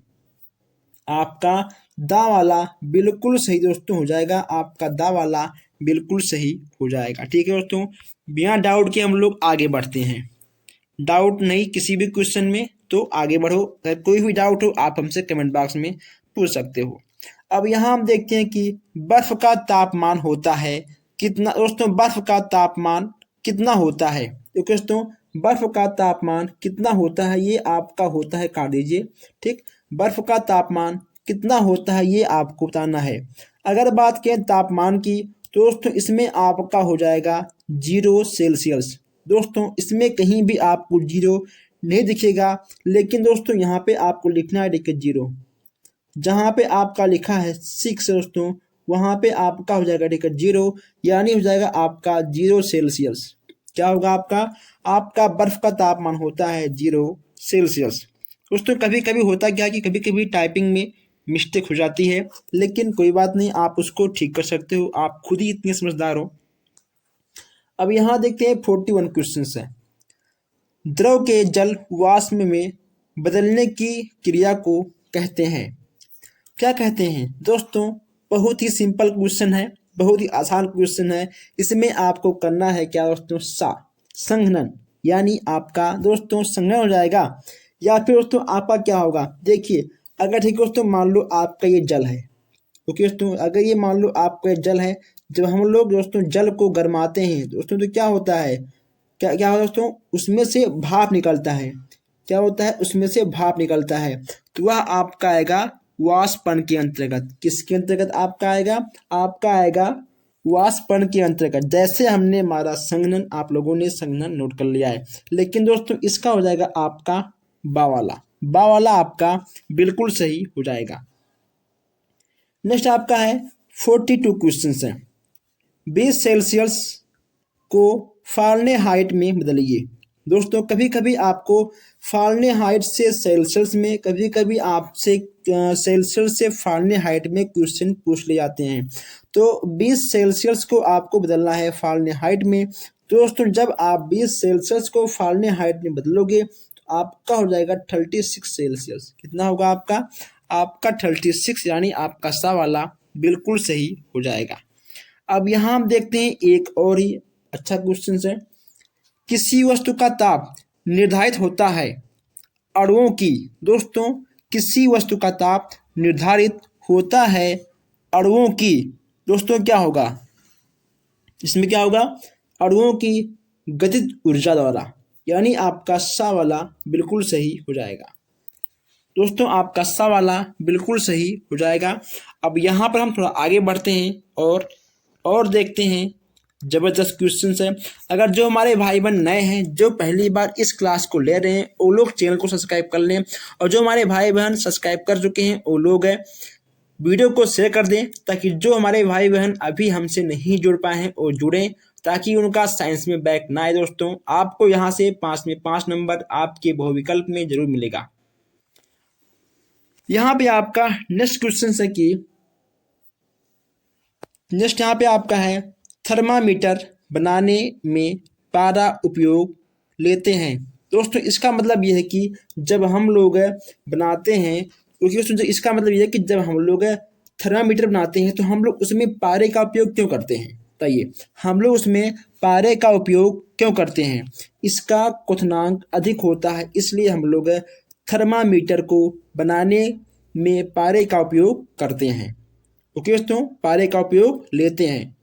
आपका दा वाला बिल्कुल सही दोस्तों हो जाएगा, आपका दा वाला बिल्कुल सही हो जाएगा। ठीक है दोस्तों, बिना डाउट के हम लोग आगे बढ़ते हैं। डाउट नहीं किसी भी क्वेश्चन में तो आगे बढ़ो, अगर कोई भी डाउट हो आप हमसे कमेंट बॉक्स में पूछ सकते हो। अब यहाँ हम देखते हैं कि बर्फ का तापमान होता है कितना? दोस्तों बर्फ का तापमान कितना होता है? तो दोस्तों बर्फ का तापमान कितना होता है ये आपका होता है, काट दीजिए। ठीक, बर्फ का तापमान कितना होता है ये आपको बताना है। अगर बात करें तापमान की, तो दोस्तों इसमें आपका हो जाएगा 0 सेल्सियस। दोस्तों इसमें कहीं भी आपको 0 नहीं दिखेगा, लेकिन दोस्तों यहाँ पे आपको लिखना है देखिए 0। जहाँ पे आपका लिखा है 6 दोस्तों, वहाँ पे आपका हो जाएगा देखिए 0, यानी हो जाएगा आपका 0 सेल्सियस। क्या होगा आपका? आपका बर्फ का तापमान होता है 0 सेल्सियस। दोस्तों कभी कभी होता क्या कि कभी कभी टाइपिंग में मिस्टेक हो जाती है, लेकिन कोई बात नहीं, आप उसको ठीक कर सकते हो, आप खुद ही इतने समझदार हो। अब यहाँ देखते हैं 41 क्वेश्चन है। द्रव के जल वाष्प में बदलने की क्रिया को कहते हैं, क्या कहते हैं? दोस्तों बहुत ही सिंपल क्वेश्चन है, बहुत ही आसान क्वेश्चन है। इसमें आपको करना है क्या दोस्तों? संघनन, यानी आपका दोस्तों संघनन हो जाएगा। या फिर दोस्तों आपका क्या होगा? देखिए अगर ठीक है दोस्तों, मान लो आपका ये जल है। ओके दोस्तों, अगर ये मान लो आपका जल है, जब हम लोग दोस्तों जल को गरमाते हैं दोस्तों, तो क्या होता है? क्या क्या होता है दोस्तों? उसमें से भाप निकलता है। क्या होता है? उसमें से भाप निकलता है, तो वह आपका आएगा वाष्पन के अंतर्गत। किसके अंतर्गत आपका आएगा? आपका आएगा वाष्पन के अंतर्गत। जैसे हमने मारा संघनन, आप लोगों ने संघनन नोट कर लिया है, लेकिन दोस्तों इसका हो जाएगा आपका बा वाला आपका बिल्कुल सही हो जाएगा। नेक्स्ट आपका है 42 क्वेश्चन है। 20 सेल्सियस को फारेनहाइट में बदलिए। दोस्तों कभी कभी आपको फारेनहाइट से सेल्सियस में, कभी कभी आपसे सेल्सियस से फारेनहाइट में क्वेश्चन पूछ ले जाते हैं। तो 20 सेल्सियस को आपको बदलना है फारेनहाइट में। तो दोस्तों जब आप 20 सेल्सियस को फारेनहाइट में बदलोगे तो आपका हो जाएगा 36 सेल्सियस। कितना होगा आपका? आपका 36, यानी आपका सा वाला बिल्कुल सही हो जाएगा। अब यहाँ हम देखते हैं एक और ही अच्छा क्वेश्चन है। किसी वस्तु का ताप निर्धारित होता है अणुओं की। दोस्तों, किसी वस्तु का ताप निर्धारित होता है अणुओं की। दोस्तों क्या होगा इसमें, क्या होगा, अणुओं की गतिज ऊर्जा द्वारा, यानी आपका सा वाला बिल्कुल सही हो जाएगा। दोस्तों आपका सा वाला बिल्कुल सही हो जाएगा। अब यहाँ पर हम थोड़ा आगे बढ़ते हैं और देखते हैं जबरदस्त क्वेश्चन है। अगर जो हमारे भाई बहन नए हैं, जो पहली बार इस क्लास को ले रहे हैं, वो लोग चैनल को सब्सक्राइब कर लें, और जो हमारे भाई बहन सब्सक्राइब कर चुके हैं वो लोग वीडियो को शेयर कर दें, ताकि जो हमारे भाई बहन अभी हमसे नहीं जुड़ पाए हैं वो जुड़ें, ताकि उनका साइंस में बैक ना आए। दोस्तों आपको यहाँ से 5 में 5 नंबर आपके बहुविकल्प में जरूर मिलेगा। यहाँ पे आपका नेक्स्ट क्वेश्चन है कि नेक्स्ट यहाँ पे आपका है थर्मामीटर बनाने में पारा उपयोग लेते हैं। दोस्तों इसका मतलब ये है कि जब हम लोग बनाते हैं, क्योंकि इसका मतलब ये है कि जब हम लोग थर्मामीटर बनाते हैं तो हम लोग उसमें पारे का उपयोग क्यों करते हैं। बताइए, हम लोग उसमें पारे का उपयोग क्यों करते हैं। इसका क्वथनांक अधिक होता है, इसलिए हम लोग थर्मामीटर को बनाने में पारे का उपयोग करते हैं। ओके दोस्तों, पारे का उपयोग लेते हैं।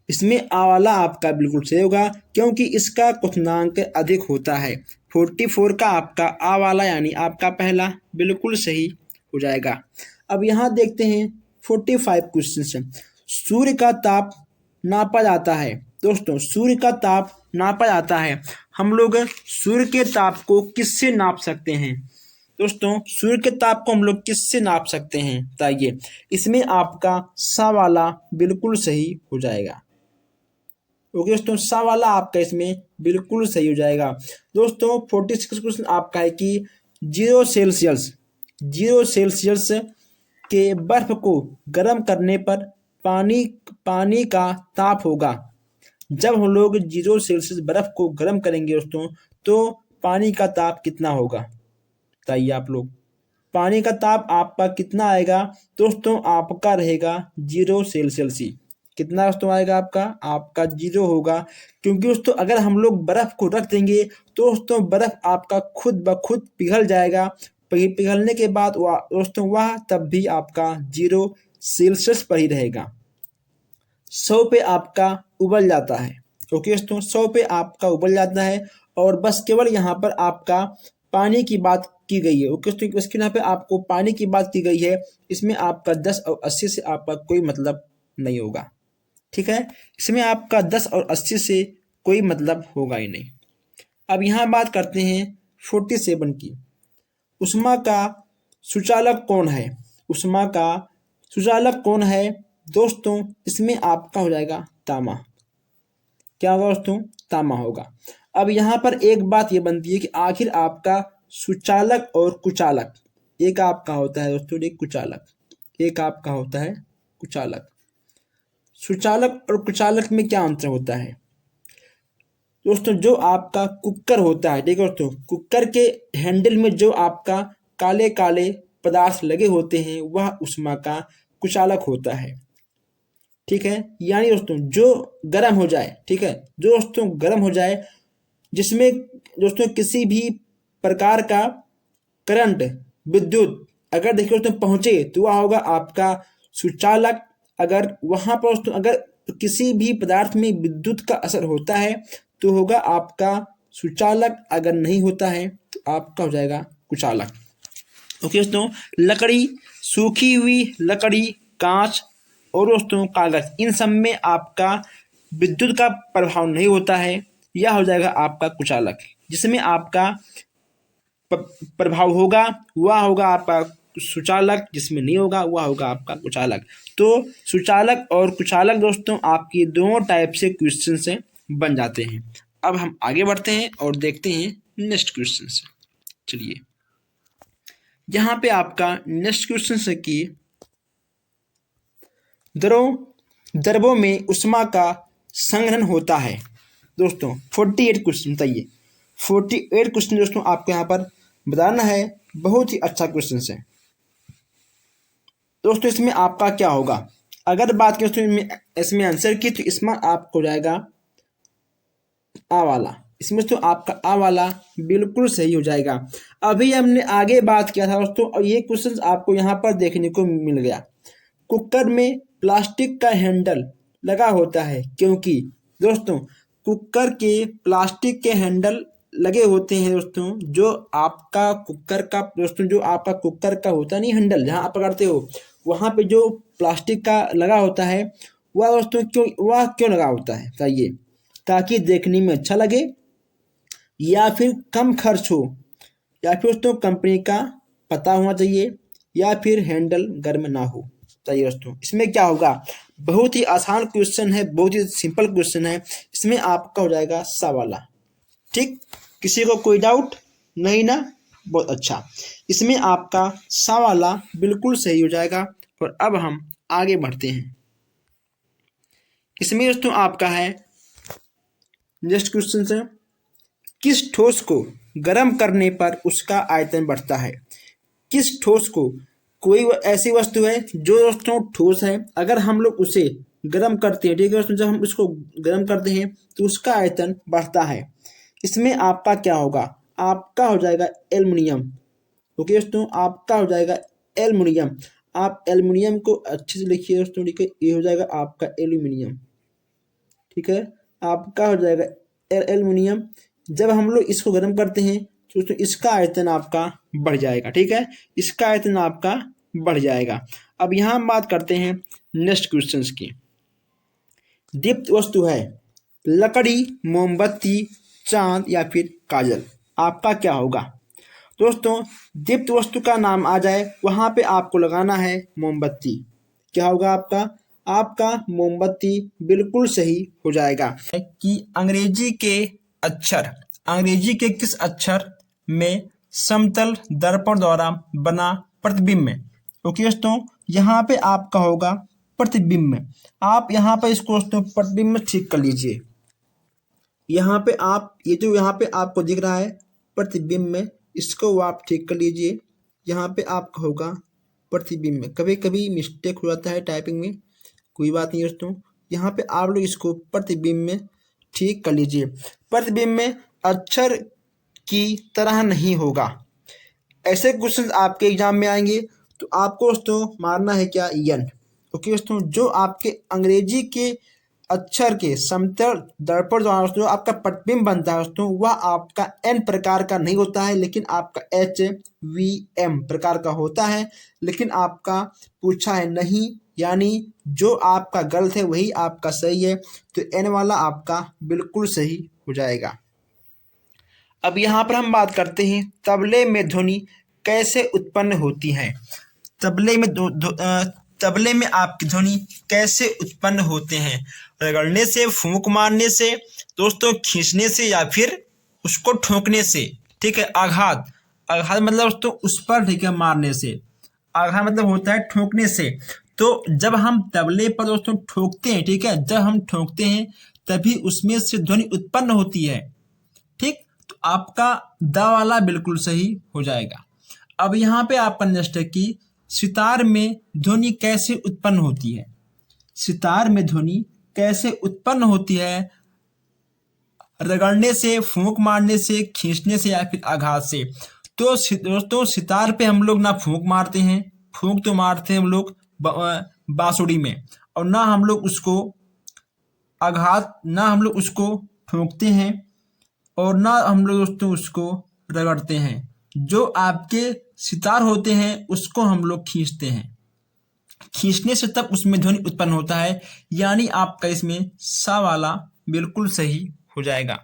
इसमें आ वाला आपका बिल्कुल सही होगा, क्योंकि इसका क्वथनांक अधिक होता है। 44 का आपका आ वाला यानी आपका पहला बिल्कुल सही हो जाएगा। अब यहाँ देखते हैं 45 क्वेश्चन। सूर्य का ताप नापा जाता है। दोस्तों सूर्य का ताप नापा जाता है, हम लोग सूर्य के ताप को किससे नाप सकते हैं। दोस्तों सूर्य के ताप को हम लोग किससे नाप सकते हैं बताइए। इसमें आपका सा वाला बिल्कुल सही हो जाएगा। ओके दोस्तों, सा वाला आपका इसमें बिल्कुल सही हो जाएगा। दोस्तों 46 क्वेश्चन आपका है कि 0 सेल्सियस के बर्फ को गर्म करने पर पानी का ताप होगा। जब हम लोग 0 सेल्सियस बर्फ को गर्म करेंगे दोस्तों, तो पानी का ताप कितना होगा बताइए आप लोग। पानी का ताप आपका कितना आएगा दोस्तों, आपका रहेगा 0 सेल्सियस ही। कितना दोस्तों आएगा आपका 0 होगा, क्योंकि दोस्तों अगर हम लोग बर्फ को रख देंगे तो दोस्तों बर्फ आपका खुद ब खुद पिघल जाएगा। पिघलने के बाद दोस्तों वह तब भी आपका 0 सेल्सियस पर ही रहेगा। 100 पे आपका उबल जाता है। ओके दोस्तों, 100 पे आपका उबल जाता है, और बस केवल यहाँ पर आपका पानी की बात की गई है। ओके दोस्तों, इसके यहाँ पे आपको पानी की बात की गई है। इसमें आपका 10 और 80 से आपका कोई मतलब नहीं होगा। ठीक है, इसमें आपका 10 और 80 से कोई मतलब होगा ही नहीं। अब यहाँ बात करते हैं 47 की। उष्मा का सुचालक कौन है। उष्मा का सुचालक कौन है दोस्तों, इसमें आपका हो जाएगा तामा। क्या होगा दोस्तों, तामा होगा। अब यहाँ पर एक बात ये बनती है कि आखिर आपका सुचालक और कुचालक, एक आपका होता है दोस्तों एक कुचालक, एक आपका होता है कुचालक। सुचालक और कुचालक में क्या अंतर होता है दोस्तों। जो आपका कुकर होता है, ठीक है दोस्तों, कुकर के हैंडल में जो आपका काले काले पदार्थ लगे होते हैं वह उष्मा का कुचालक होता है। ठीक है, यानी दोस्तों जो गर्म हो जाए, ठीक है, जो दोस्तों गर्म हो जाए, जिसमें दोस्तों किसी भी प्रकार का करंट, विद्युत अगर देखिए दोस्तों पहुंचे तो वह होगा आपका सुचालक। अगर वहां पर दोस्तों अगर किसी भी पदार्थ में विद्युत का असर होता है तो होगा आपका सुचालक, अगर नहीं होता है तो आपका हो जाएगा कुचालक। ओके दोस्तों, लकड़ी, सूखी हुई लकड़ी, कांच और दोस्तों कागज, इन सब में आपका विद्युत का प्रभाव नहीं होता है, यह हो जाएगा आपका कुचालक। जिसमें आपका प्रभाव होगा वह होगा आपका सुचालक, जिसमें नहीं होगा वह होगा आपका कुचालक। तो सुचालक और कुचालक दोस्तों आपकी दोनों टाइप से क्वेश्चन से बन जाते हैं। अब हम आगे बढ़ते हैं और देखते हैं नेक्स्ट क्वेश्चन से। चलिए, यहाँ पे आपका नेक्स्ट क्वेश्चन है कि द्रवों में उष्मा का संग्रहण होता है। दोस्तों 48 क्वेश्चन बताइए। 48 क्वेश्चन दोस्तों आपको यहाँ पर बताना है। बहुत ही अच्छा क्वेश्चन है। दोस्तों इसमें आपका क्या होगा, अगर बात करें दोस्तों इसमें आंसर की, तो इसमें आपको हो जाएगा आ वाला। इसमें तो आपका आ वाला बिल्कुल सही हो जाएगा। अभी हमने आगे बात किया था दोस्तों, और ये क्वेश्चन आपको यहाँ पर देखने को मिल गया। कुकर में प्लास्टिक का हैंडल लगा होता है क्योंकि दोस्तों कुकर के प्लास्टिक के हैंडल लगे होते हैं दोस्तों, जो आपका कुकर का दोस्तों जो आपका कुकर का होता नहीं हैंडल, जहाँ आप पकड़ते हो वहाँ पे जो प्लास्टिक का लगा होता है, वह क्यों लगा होता है बताइए। ताकि देखने में अच्छा लगे, या फिर कम खर्च हो, या फिर दोस्तों कंपनी का पता होना चाहिए, या फिर हैंडल गर्म ना हो चाहिए दोस्तों। इसमें क्या होगा, बहुत ही आसान क्वेश्चन है, बहुत ही सिंपल क्वेश्चन है। इसमें आपका हो जाएगा सा वाला। ठीक, किसी को कोई डाउट नहीं ना, बहुत अच्छा। इसमें आपका सा वाला बिल्कुल सही हो जाएगा। और अब हम आगे बढ़ते हैं। इसमें दोस्तों आपका है नेक्स्ट क्वेश्चन है, किस ठोस को गर्म करने पर उसका आयतन बढ़ता है। किस ठोस को, कोई ऐसी वस्तु है जो दोस्तों ठोस है, अगर हम लोग उसे गर्म करते हैं, ठीक है दोस्तों, जब हम उसको गर्म करते हैं तो उसका आयतन बढ़ता है। इसमें आपका क्या होगा, आपका हो जाएगा एल्युमिनियम। ओके दोस्तों, आपका हो जाएगा एल्युमिनियम। आप एल्युमिनियम को अच्छे से लिखिए दोस्तों, ठीक है, ये हो जाएगा आपका एल्युमिनियम। ठीक है, आपका हो जाएगा एल्युमिनियम। जब हम लोग इसको गर्म करते हैं तो इसका आयतन आपका बढ़ जाएगा। ठीक है, इसका आयतन आपका बढ़ जाएगा। अब यहाँ हम बात करते हैं नेक्स्ट क्वेश्चन की। दीप्त वस्तु है लकड़ी, मोमबत्ती, चांद या फिर काजल, आपका क्या होगा। दोस्तों दीप्त वस्तु का नाम आ जाए वहां पे आपको लगाना है मोमबत्ती। क्या होगा आपका, आपका मोमबत्ती बिल्कुल सही हो जाएगा। कि अंग्रेजी के अक्षर, अंग्रेजी के किस अक्षर में समतल दर्पण द्वारा बना प्रतिबिंब है। ओके दोस्तों, यहाँ पे आपका होगा प्रतिबिंब। आप यहाँ पे इसको दोस्तों प्रतिबिंब ठीक कर लीजिए। यहाँ पे आप ये जो यहाँ पे आपको दिख रहा है प्रतिबिंब में, इसको आप ठीक कर लीजिए। यहाँ पे आपका होगा प्रतिबिंब में। कभी कभी मिस्टेक हो जाता है टाइपिंग में, कोई बात नहीं दोस्तों। यहाँ पे आप लोग इसको प्रतिबिंब में ठीक कर लीजिए। प्रतिबिंब में अक्षर की तरह नहीं होगा। ऐसे क्वेश्चन आपके एग्जाम में आएंगे तो आपको दोस्तों मारना है क्या, यन। ओके दोस्तों, जो आपके अंग्रेजी के अक्षर के समतल दर्पण द्वारा जो आपका प्रतिबिंब बनता है दोस्तों, वह आपका एन प्रकार का नहीं होता है, लेकिन आपका HVM प्रकार का होता है। लेकिन आपका पूछा है नहीं, यानी जो आपका गलत है वही आपका सही है, तो एन वाला आपका बिल्कुल सही हो जाएगा। अब यहाँ पर हम बात करते हैं तबले में ध्वनि कैसे उत्पन्न होती है। तबले में तबले में आपकी ध्वनि कैसे उत्पन्न होते हैं, रगड़ने से, फूंक मारने से दोस्तों, खींचने से, या फिर उसको ठोकने से। ठीक है, आघात, आघात मतलब दोस्तों उस पर, ठीक है, मारने से। आघात मतलब होता है ठोकने से। तो जब हम तबले पर दोस्तों ठोकते हैं, ठीक है, जब हम ठोकते हैं तभी उसमें से ध्वनि उत्पन्न होती है। ठीक, तो आपका दा वाला बिल्कुल सही हो जाएगा। अब यहाँ पे आपका नेक्स्ट है कि सितार में ध्वनि कैसे उत्पन्न होती है। सितार में ध्वनि कैसे उत्पन्न होती है, रगड़ने से, फूंक मारने से, खींचने से, या फिर आघात से। तो दोस्तों सितार पे हम लोग ना फूंक मारते हैं, फूंक तो मारते हैं हम लोग बांसुरी में, और ना हम लोग उसको आघात, ना हम लोग उसको ठोकते हैं, और ना हम लोग दोस्तों उसको रगड़ते हैं। जो आपके सितार होते हैं उसको हम लोग खींचते हैं, खींचने से तब उसमें ध्वनि उत्पन्न होता है। यानी आपका इसमें सा वाला बिल्कुल सही हो जाएगा।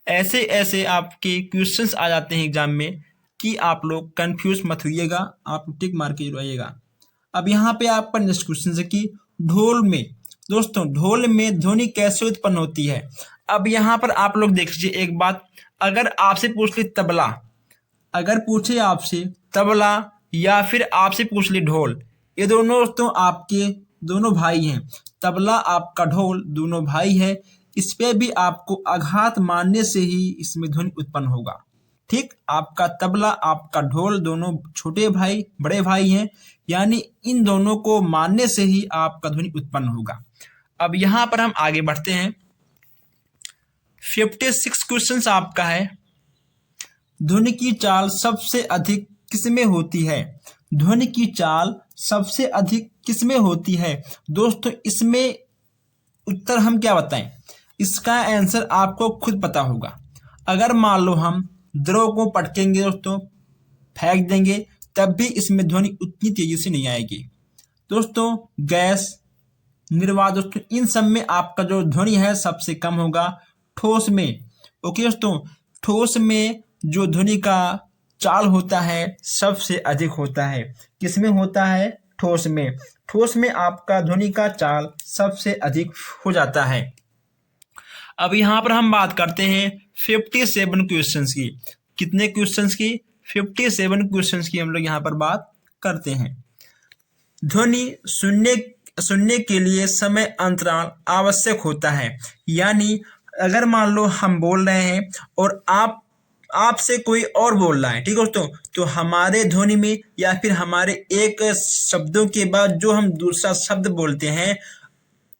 ऐसे ऐसे आपके क्वेश्चंस आ जाते हैं एग्जाम में कि आप लोग कंफ्यूज मत होइएगा, आप टिक मार के रहिएगा। अब यहाँ पे आपका नेक्स्ट क्वेश्चन है कि ढोल में दोस्तों, ढोल में ध्वनि कैसे उत्पन्न होती है। अब यहाँ पर आप लोग देख लीजिए एक बात, अगर आपसे पूछ ले तबला, अगर पूछे आपसे तबला या फिर आपसे पूछ ले ढोल, ये दोनों दोस्तों आपके दोनों भाई हैं। तबला आपका ढोल दोनों भाई है, इस पे भी आपको आघात मारने से ही इसमें ध्वनि उत्पन्न होगा। ठीक, आपका तबला आपका ढोल दोनों छोटे भाई बड़े भाई हैं, यानी इन दोनों को मानने से ही आपका ध्वनि उत्पन्न होगा। अब यहाँ पर हम आगे बढ़ते हैं। 56 क्वेश्चन आपका है, ध्वनि की चाल सबसे अधिक किसमें होती है? ध्वनि की चाल सबसे अधिक किसमें होती है? दोस्तों इसमें उत्तर हम क्या बताएं, इसका आंसर आपको खुद पता होगा। अगर मान लो हम द्रव को पटकेंगे दोस्तों, फेंक देंगे, तब भी इसमें ध्वनि उतनी तेजी से नहीं आएगी। दोस्तों गैस, निर्वात दोस्तों, इन सब में आपका जो ध्वनि है सबसे कम होगा। ठोस में, ओके दोस्तों, ठोस में जो ध्वनि का चाल होता है सबसे अधिक होता है। किसमें होता है? ठोस में। ठोस में आपका ध्वनि का चाल सबसे अधिक हो जाता है। अब यहाँ पर हम बात करते हैं 57 क्वेश्चंस की। कितने क्वेश्चंस की? 57 क्वेश्चंस की हम लोग यहाँ पर बात करते हैं। ध्वनि सुनने के लिए समय अंतराल आवश्यक होता है। यानी अगर मान लो हम बोल रहे हैं और आपसे कोई और बोल रहा है, ठीक है दोस्तों, तो हमारे ध्वनि में या फिर हमारे एक शब्दों के बाद जो हम दूसरा शब्द बोलते हैं,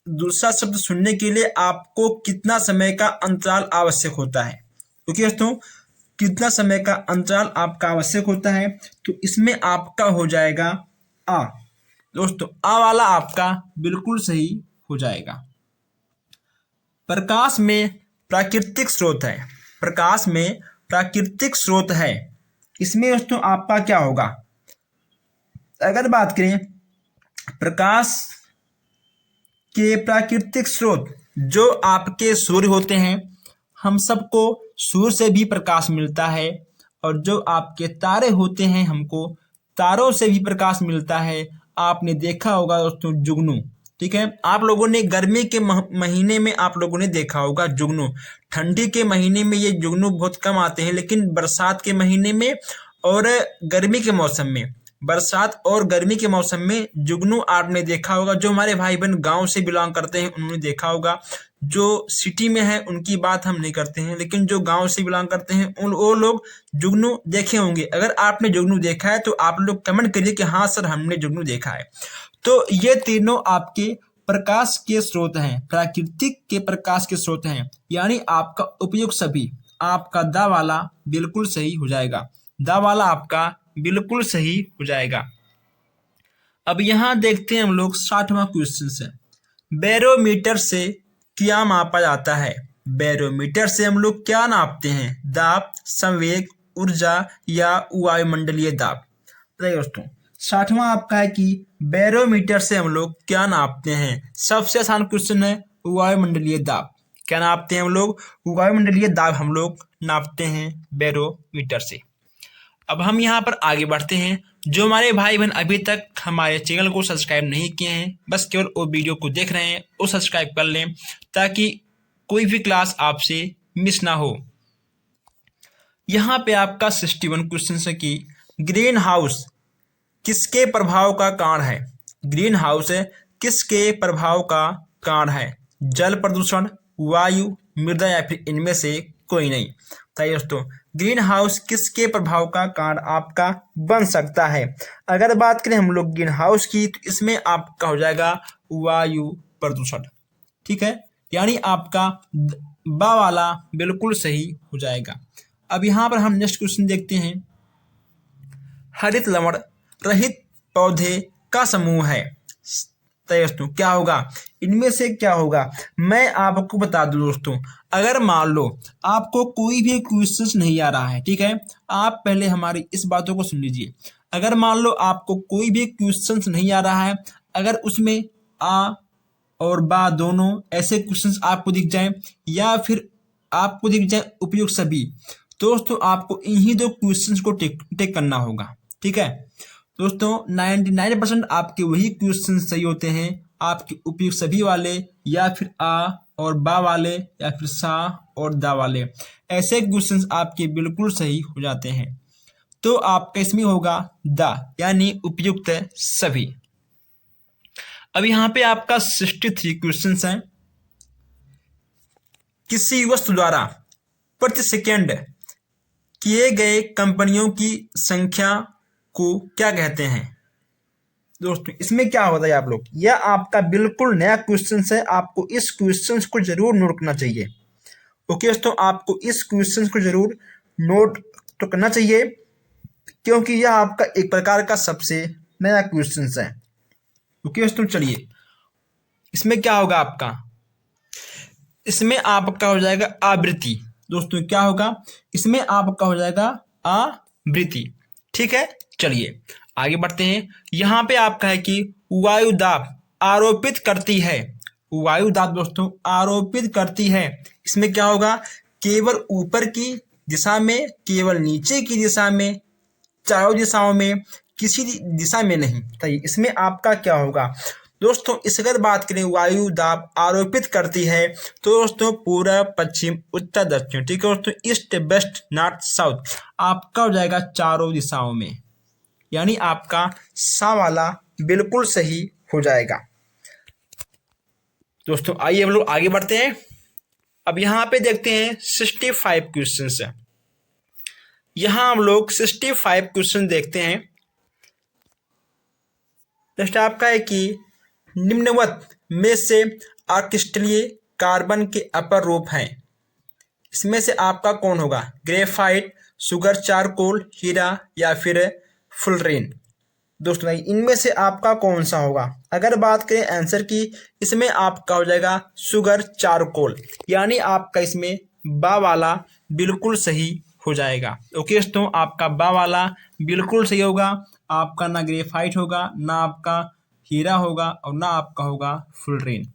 दूसरा शब्द सुनने के लिए आपको कितना समय का अंतराल आवश्यक होता है। ओके दोस्तों, कितना समय का अंतराल आपका आवश्यक होता है? तो इसमें आपका हो जाएगा आ। दोस्तों आ वाला आपका बिल्कुल सही हो जाएगा। प्रकाश में प्राकृतिक स्रोत है। प्रकाश में प्राकृतिक स्रोत है, इसमें दोस्तों आपका क्या होगा? अगर बात करें प्रकाश के प्राकृतिक स्रोत, जो आपके सूर्य होते हैं, हम सबको सूर्य से भी प्रकाश मिलता है, और जो आपके तारे होते हैं हमको तारों से भी प्रकाश मिलता है। आपने देखा होगा दोस्तों जुगनू, ठीक है, आप लोगों ने गर्मी के महीने में आप लोगों ने देखा होगा जुगनू। ठंडी के महीने में ये जुगनू बहुत कम आते हैं, लेकिन बरसात के महीने में और गर्मी के मौसम में, बरसात और गर्मी के मौसम में जुगनू आपने देखा होगा। जो हमारे भाई बहन गांव से बिलोंग करते हैं उन्होंने देखा होगा। जो सिटी में है उनकी बात हम नहीं करते हैं, लेकिन जो गांव से बिलोंग करते हैं वो लोग जुगनू देखे होंगे। अगर आपने जुगनू देखा है तो आप लोग कमेंट करिए कि हाँ सर हमने जुगनू देखा है। तो ये तीनों आपके प्रकाश के स्रोत हैं, प्राकृतिक के प्रकाश के स्रोत हैं। यानी आपका उपयुक्त सभी, आपका दा वाला बिल्कुल सही हो जाएगा। दा वाला आपका बिल्कुल सही हो जाएगा। अब यहां देखते हैं हम लोग 60वां क्वेश्चन से, बैरोमीटर से क्या मापा जाता है? बैरोमीटर से हम लोग क्या नापते हैं? दाब, संवेग, ऊर्जा या वायुमंडलीय दाब। बताइए दोस्तों, 60वां आपका है कि बैरोमीटर से हम लोग क्या नापते हैं? सबसे आसान क्वेश्चन है, वायुमंडलीय दाब। क्या नापते हैं हम लोग? वायुमंडलीय दाब हम लोग नापते हैं बैरोमीटर से। अब हम यहाँ पर आगे बढ़ते हैं। जो हमारे भाई बहन अभी तक हमारे चैनल को सब्सक्राइब नहीं किए हैं, बस केवल वो वीडियो को देख रहे हैं, वो सब्सक्राइब कर लें ताकि कोई भी क्लास आपसे मिस ना हो। यहाँ पे आपका 61 क्वेश्चन है कि ग्रीन हाउस किसके प्रभाव का कारण है? ग्रीन हाउस किसके प्रभाव का कारण है? जल प्रदूषण, वायु, मृदा या फिर इनमें से कोई नहीं। बताइए दोस्तों, ग्रीन हाउस किसके प्रभाव का कारण आपका बन सकता है? अगर बात करें हम लोग ग्रीन हाउस की, तो इसमें आपका हो जाएगा वायु प्रदूषण, ठीक है। यानी आपका बा वाला बिल्कुल सही हो जाएगा। अब यहाँ पर हम नेक्स्ट क्वेश्चन देखते हैं। हरित लवण रहित पौधे का समूह है। दोस्तों क्या होगा? इनमें से क्या होगा? मैं आपको बता दूं दोस्तों, अगर मान लो आपको कोई भी क्वेश्चंस नहीं आ रहा है, ठीक है, आप पहले हमारी इस बातों को सुन लीजिए। अगर मान लो आपको कोई भी क्वेश्चंस नहीं आ रहा है, अगर उसमें आ और बा दोनों ऐसे क्वेश्चंस आपको दिख जाए या फिर आपको दिख जाए उपयुक्त सभी, दोस्तों आपको इन्हीं दो क्वेश्चंस को टिक करना होगा, ठीक है दोस्तों। 99% आपके वही क्वेश्चन सही होते हैं, आपके उपयुक्त सभी वाले या फिर आ और बा वाले या फिर सा और दा वाले, ऐसे क्वेश्चंस आपके बिल्कुल सही हो जाते हैं। तो आपका इसमें होगा दा, यानी उपयुक्त सभी। अब यहाँ पे आपका 63 क्वेश्चन है। किसी वस्तु द्वारा प्रति सेकेंड किए गए कंपनियों की संख्या को क्या कहते हैं? दोस्तों इसमें क्या होता है आप लोग, यह आपका बिल्कुल नया क्वेश्चन है, आपको इस क्वेश्चन को जरूर नोट करना चाहिए। ओके दोस्तों, आपको इस क्वेश्चन को जरूर नोट तो करना चाहिए, क्योंकि यह आपका एक प्रकार का सबसे नया क्वेश्चन है। ओके दोस्तों, चलिए इसमें क्या होगा आपका, इसमें आपका हो जाएगा आवृत्ति। दोस्तों क्या होगा, इसमें आपका हो जाएगा आवृत्ति। ठीक है, चलिए आगे बढ़ते हैं। यहाँ पे आपका है कि वायु दाब आरोपित करती है, वायु दाब दोस्तों आरोपित करती है। इसमें क्या होगा, केवल ऊपर की दिशा में, केवल नीचे की दिशा में, चारों दिशाओं में, किसी दिशा में नहीं। तो इसमें आपका क्या होगा दोस्तों, इस अगर बात करें वायु दाब आरोपित करती है तो दोस्तों पूरब पश्चिम उत्तर दक्षिण, ठीक है दोस्तों, ईस्ट वेस्ट नॉर्थ साउथ आपका हो जाएगा चारों दिशाओं में, यानी आपका सा वाला बिल्कुल सही हो जाएगा। दोस्तों आइए हम लोग आगे बढ़ते हैं। अब यहाँ पे देखते हैं 65 क्वेश्चन है। यहाँ हम लोग 65 क्वेश्चन देखते हैं। नेक्स्ट आपका है कि निम्नवत में से अक्रिस्टलीय कार्बन के अपर रूप हैं, इसमें से आपका कौन होगा, ग्रेफाइट, सुगर चारकोल, हीरा या फिर फुलरेन। दोस्तों इनमें से आपका कौन सा होगा, अगर बात करें आंसर की, इसमें आपका हो जाएगा सुगर चारकोल, यानी आपका इसमें बा वाला बिल्कुल सही हो जाएगा। ओके दोस्तों, आपका बा वाला बिल्कुल सही होगा, आपका ना ग्रेफाइट होगा, ना आपका हीरा होगा और ना आपका होगा फुलरेन।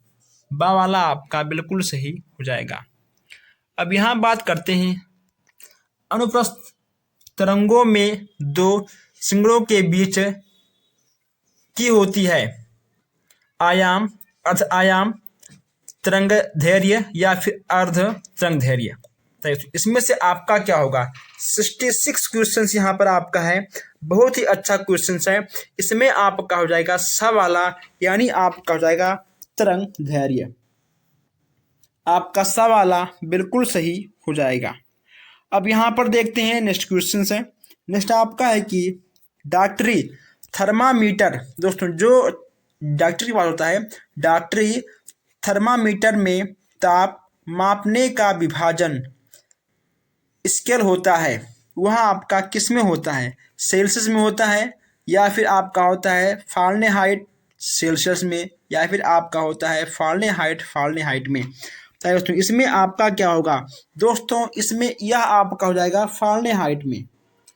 बा वाला आपका बिल्कुल सही हो जाएगा। अब यहाँ बात करते हैं अनुप्रस्थ तरंगों में दो सिंगड़ों के बीच की होती है आयाम, अर्ध आयाम तरंग धैर्य या फिर अर्ध तरंग धैर्य। इसमें से आपका क्या होगा, 66 क्वेश्चन यहाँ पर आपका है, बहुत ही अच्छा क्वेश्चन है। इसमें आपका हो जाएगा सा वाला, यानी आपका हो जाएगा तरंग धैर्य, आपका सा वाला बिल्कुल सही हो जाएगा। अब यहाँ पर देखते हैं नेक्स्ट क्वेश्चन है। नेक्स्ट आपका है कि डॉक्टरी थर्मामीटर, दोस्तों जो डॉक्टरी वाला होता है, डॉक्टरी थर्मामीटर में ताप मापने का विभाजन स्केल होता है, वह आपका किस में होता है, सेल्सियस में होता है या फिर आपका होता है फारेनहाइट सेल्सियस में, या फिर आपका होता है फारेनहाइट में। दोस्तों इसमें आपका क्या होगा दोस्तों, इसमें यह आपका हो जाएगा फारेनहाइट में।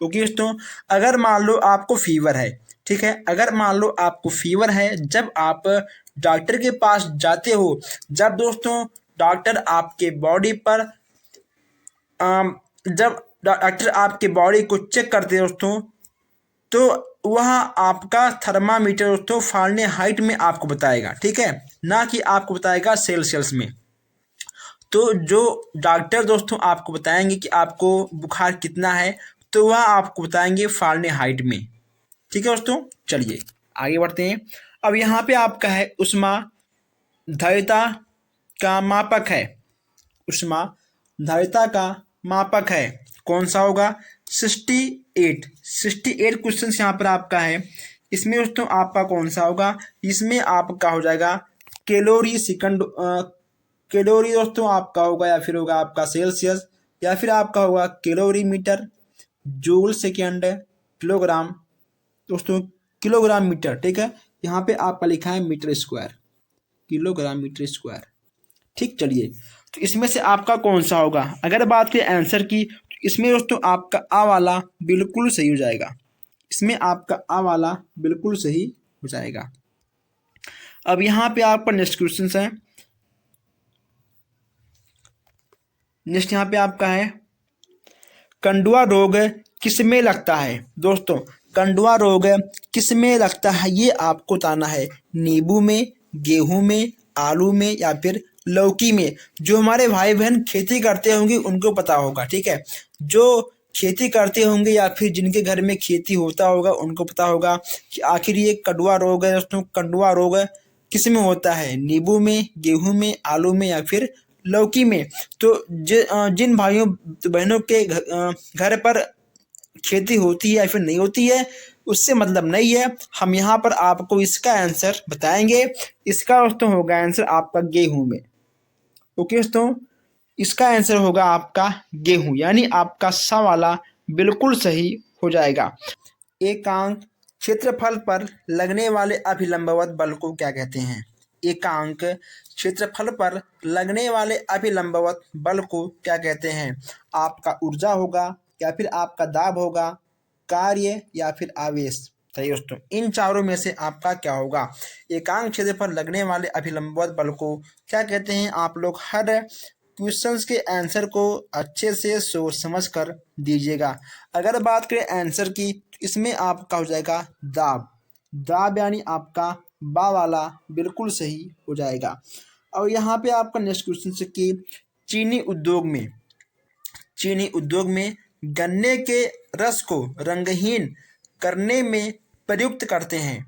ओके दोस्तों, अगर मान लो आपको फीवर है, ठीक है, अगर मान लो आपको फीवर है, जब आप डॉक्टर के पास जाते हो, जब दोस्तों डॉक्टर आपके बॉडी पर जब डॉक्टर आपके बॉडी को चेक करते हैं दोस्तों, तो वह आपका थर्मामीटर दोस्तों फारेनहाइट में आपको बताएगा, ठीक है, ना कि आपको बताएगा सेल्सियस में। तो जो डॉक्टर दोस्तों आपको बताएंगे कि आपको बुखार कितना है, तो वह आपको बताएंगे फारेनहाइट में। ठीक है दोस्तों, चलिए आगे बढ़ते हैं। अब यहाँ पे आपका है ऊष्माधारिता का मापक है, ऊष्माधारिता का मापक है, कौन सा होगा, 68 क्वेश्चन यहाँ पर आपका है। इसमें दोस्तों आपका कौन सा होगा, इसमें आपका हो जाएगा कैलोरी सेकंड, कैलोरी दोस्तों आपका होगा, या फिर होगा आपका सेल्सियस, या फिर आपका होगा calorie metre, joule second, kilogram, दोस्तों किलोग्राम मीटर, ठीक है, यहाँ पे आपका लिखा है metre square, kilogram metre square. ठीक, चलिए तो इसमें से आपका कौन सा होगा, अगर बात करें आंसर की, तो इसमें दोस्तों आपका आ वाला बिल्कुल सही हो जाएगा, इसमें आपका आ वाला बिल्कुल सही हो जाएगा। अब यहाँ पे आपका नेक्स्ट क्वेश्चन है। नेक्स्ट यहाँ पे आपका है कंडुआ रोग किस में लगता है। दोस्तों कंडुआ रोग किस में लगता है ये आपको बताना है, नींबू में, गेहूं में, आलू में या फिर लौकी में। जो हमारे भाई बहन खेती करते होंगे उनको पता होगा, ठीक है, जो खेती करते होंगे या फिर जिनके घर में खेती होता होगा उनको पता होगा कि आखिर ये कंडुआ रोग है। दोस्तों कंडुआ रोग किस में होता है, नींबू में, गेहूं में, आलू में या फिर लौकी में। तो जिन भाइयों बहनों के घर पर खेती होती है या फिर नहीं होती है, उससे मतलब नहीं है। हम यहाँ पर आपको इसका आंसर बताएंगे। इसका दोस्तों होगा आंसर आपका गेहूं में। ओके दोस्तों, इसका आंसर होगा आपका गेहूं, यानी आपका सा वाला बिल्कुल सही हो जाएगा। एकांक क्षेत्रफल पर लगने वाले अभिलंबवत बल को क्या कहते हैं? एकांक क्षेत्रफल पर लगने वाले अभिलंबवत बल को क्या कहते हैं? आपका ऊर्जा होगा, या फिर आपका दाब होगा, कार्य, या फिर आवेश। सही दोस्तों, इन चारों में से आपका क्या होगा? एकांक क्षेत्र पर लगने वाले अभिलंबवत बल को क्या कहते हैं? आप लोग हर क्वेश्चंस के आंसर को अच्छे से सोच समझ कर दीजिएगा। अगर बात करें आंसर की, तो इसमें आपका हो जाएगा दाब। दाब यानी आपका बा वाला बिल्कुल सही हो जाएगा। और यहाँ पे आपका नेक्स्ट क्वेश्चन से कि चीनी उद्योग में गन्ने के रस को रंगहीन करने में प्रयुक्त करते हैं।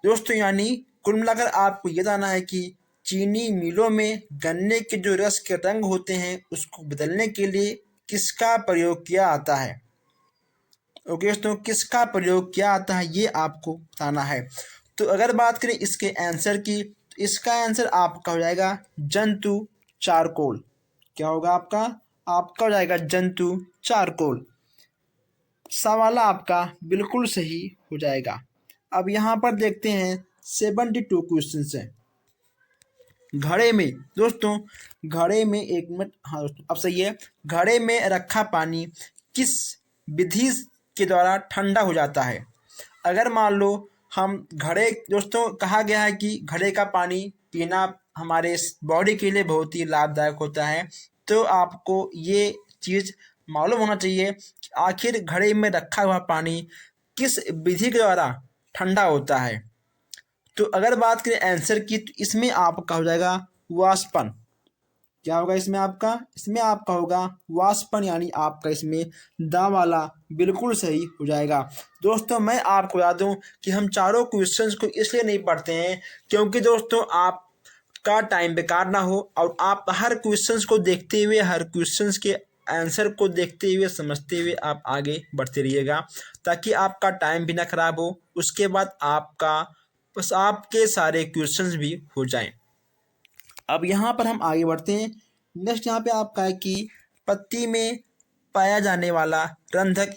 दोस्तों, यानी कुल मिलाकर आपको ये जानना है कि चीनी मिलों में गन्ने के जो रस के रंग होते हैं उसको बदलने के लिए किसका प्रयोग किया आता है? ओके दोस्तों, किसका प्रयोग किया आता है ये आपको बताना है। तो अगर बात करें इसके आंसर की, तो इसका आंसर आपका हो जाएगा जंतु चारकोल। क्या होगा आपका? आपका हो जाएगा जंतु चारकोल। सवाल आपका बिल्कुल सही हो जाएगा। अब यहाँ पर देखते हैं 72 क्वेश्चन है घड़े में। दोस्तों, घड़े में एक मिनट, हाँ दोस्तों अब सही है। घड़े में रखा पानी किस विधि के द्वारा ठंडा हो जाता है? अगर मान लो हम घड़े, दोस्तों कहा गया है कि घड़े का पानी पीना हमारे बॉडी के लिए बहुत ही लाभदायक होता है। तो आपको ये चीज़ मालूम होना चाहिए कि आखिर घड़े में रखा हुआ पानी किस विधि के द्वारा ठंडा होता है। तो अगर बात करें आंसर की, तो इसमें आपका हो जाएगा वाष्पन। क्या होगा इसमें आपका? इसमें आपका होगा वाष्पन, यानी आपका इसमें दा वाला बिल्कुल सही हो जाएगा। दोस्तों, मैं आपको बता दूं कि हम चारों क्वेश्चंस को इसलिए नहीं पढ़ते हैं क्योंकि दोस्तों आपका टाइम बेकार ना हो, और आप हर क्वेश्चंस को देखते हुए, हर क्वेश्चंस के आंसर को देखते हुए, समझते हुए आप आगे बढ़ते रहिएगा, ताकि आपका टाइम भी ना खराब हो। उसके बाद आपका बस आपके सारे क्वेश्चंस भी हो जाएं। अब यहाँ पर हम आगे बढ़ते हैं। नेक्स्ट यहाँ पे आपका है कि पत्ती में पाया जाने वाला रंध्रक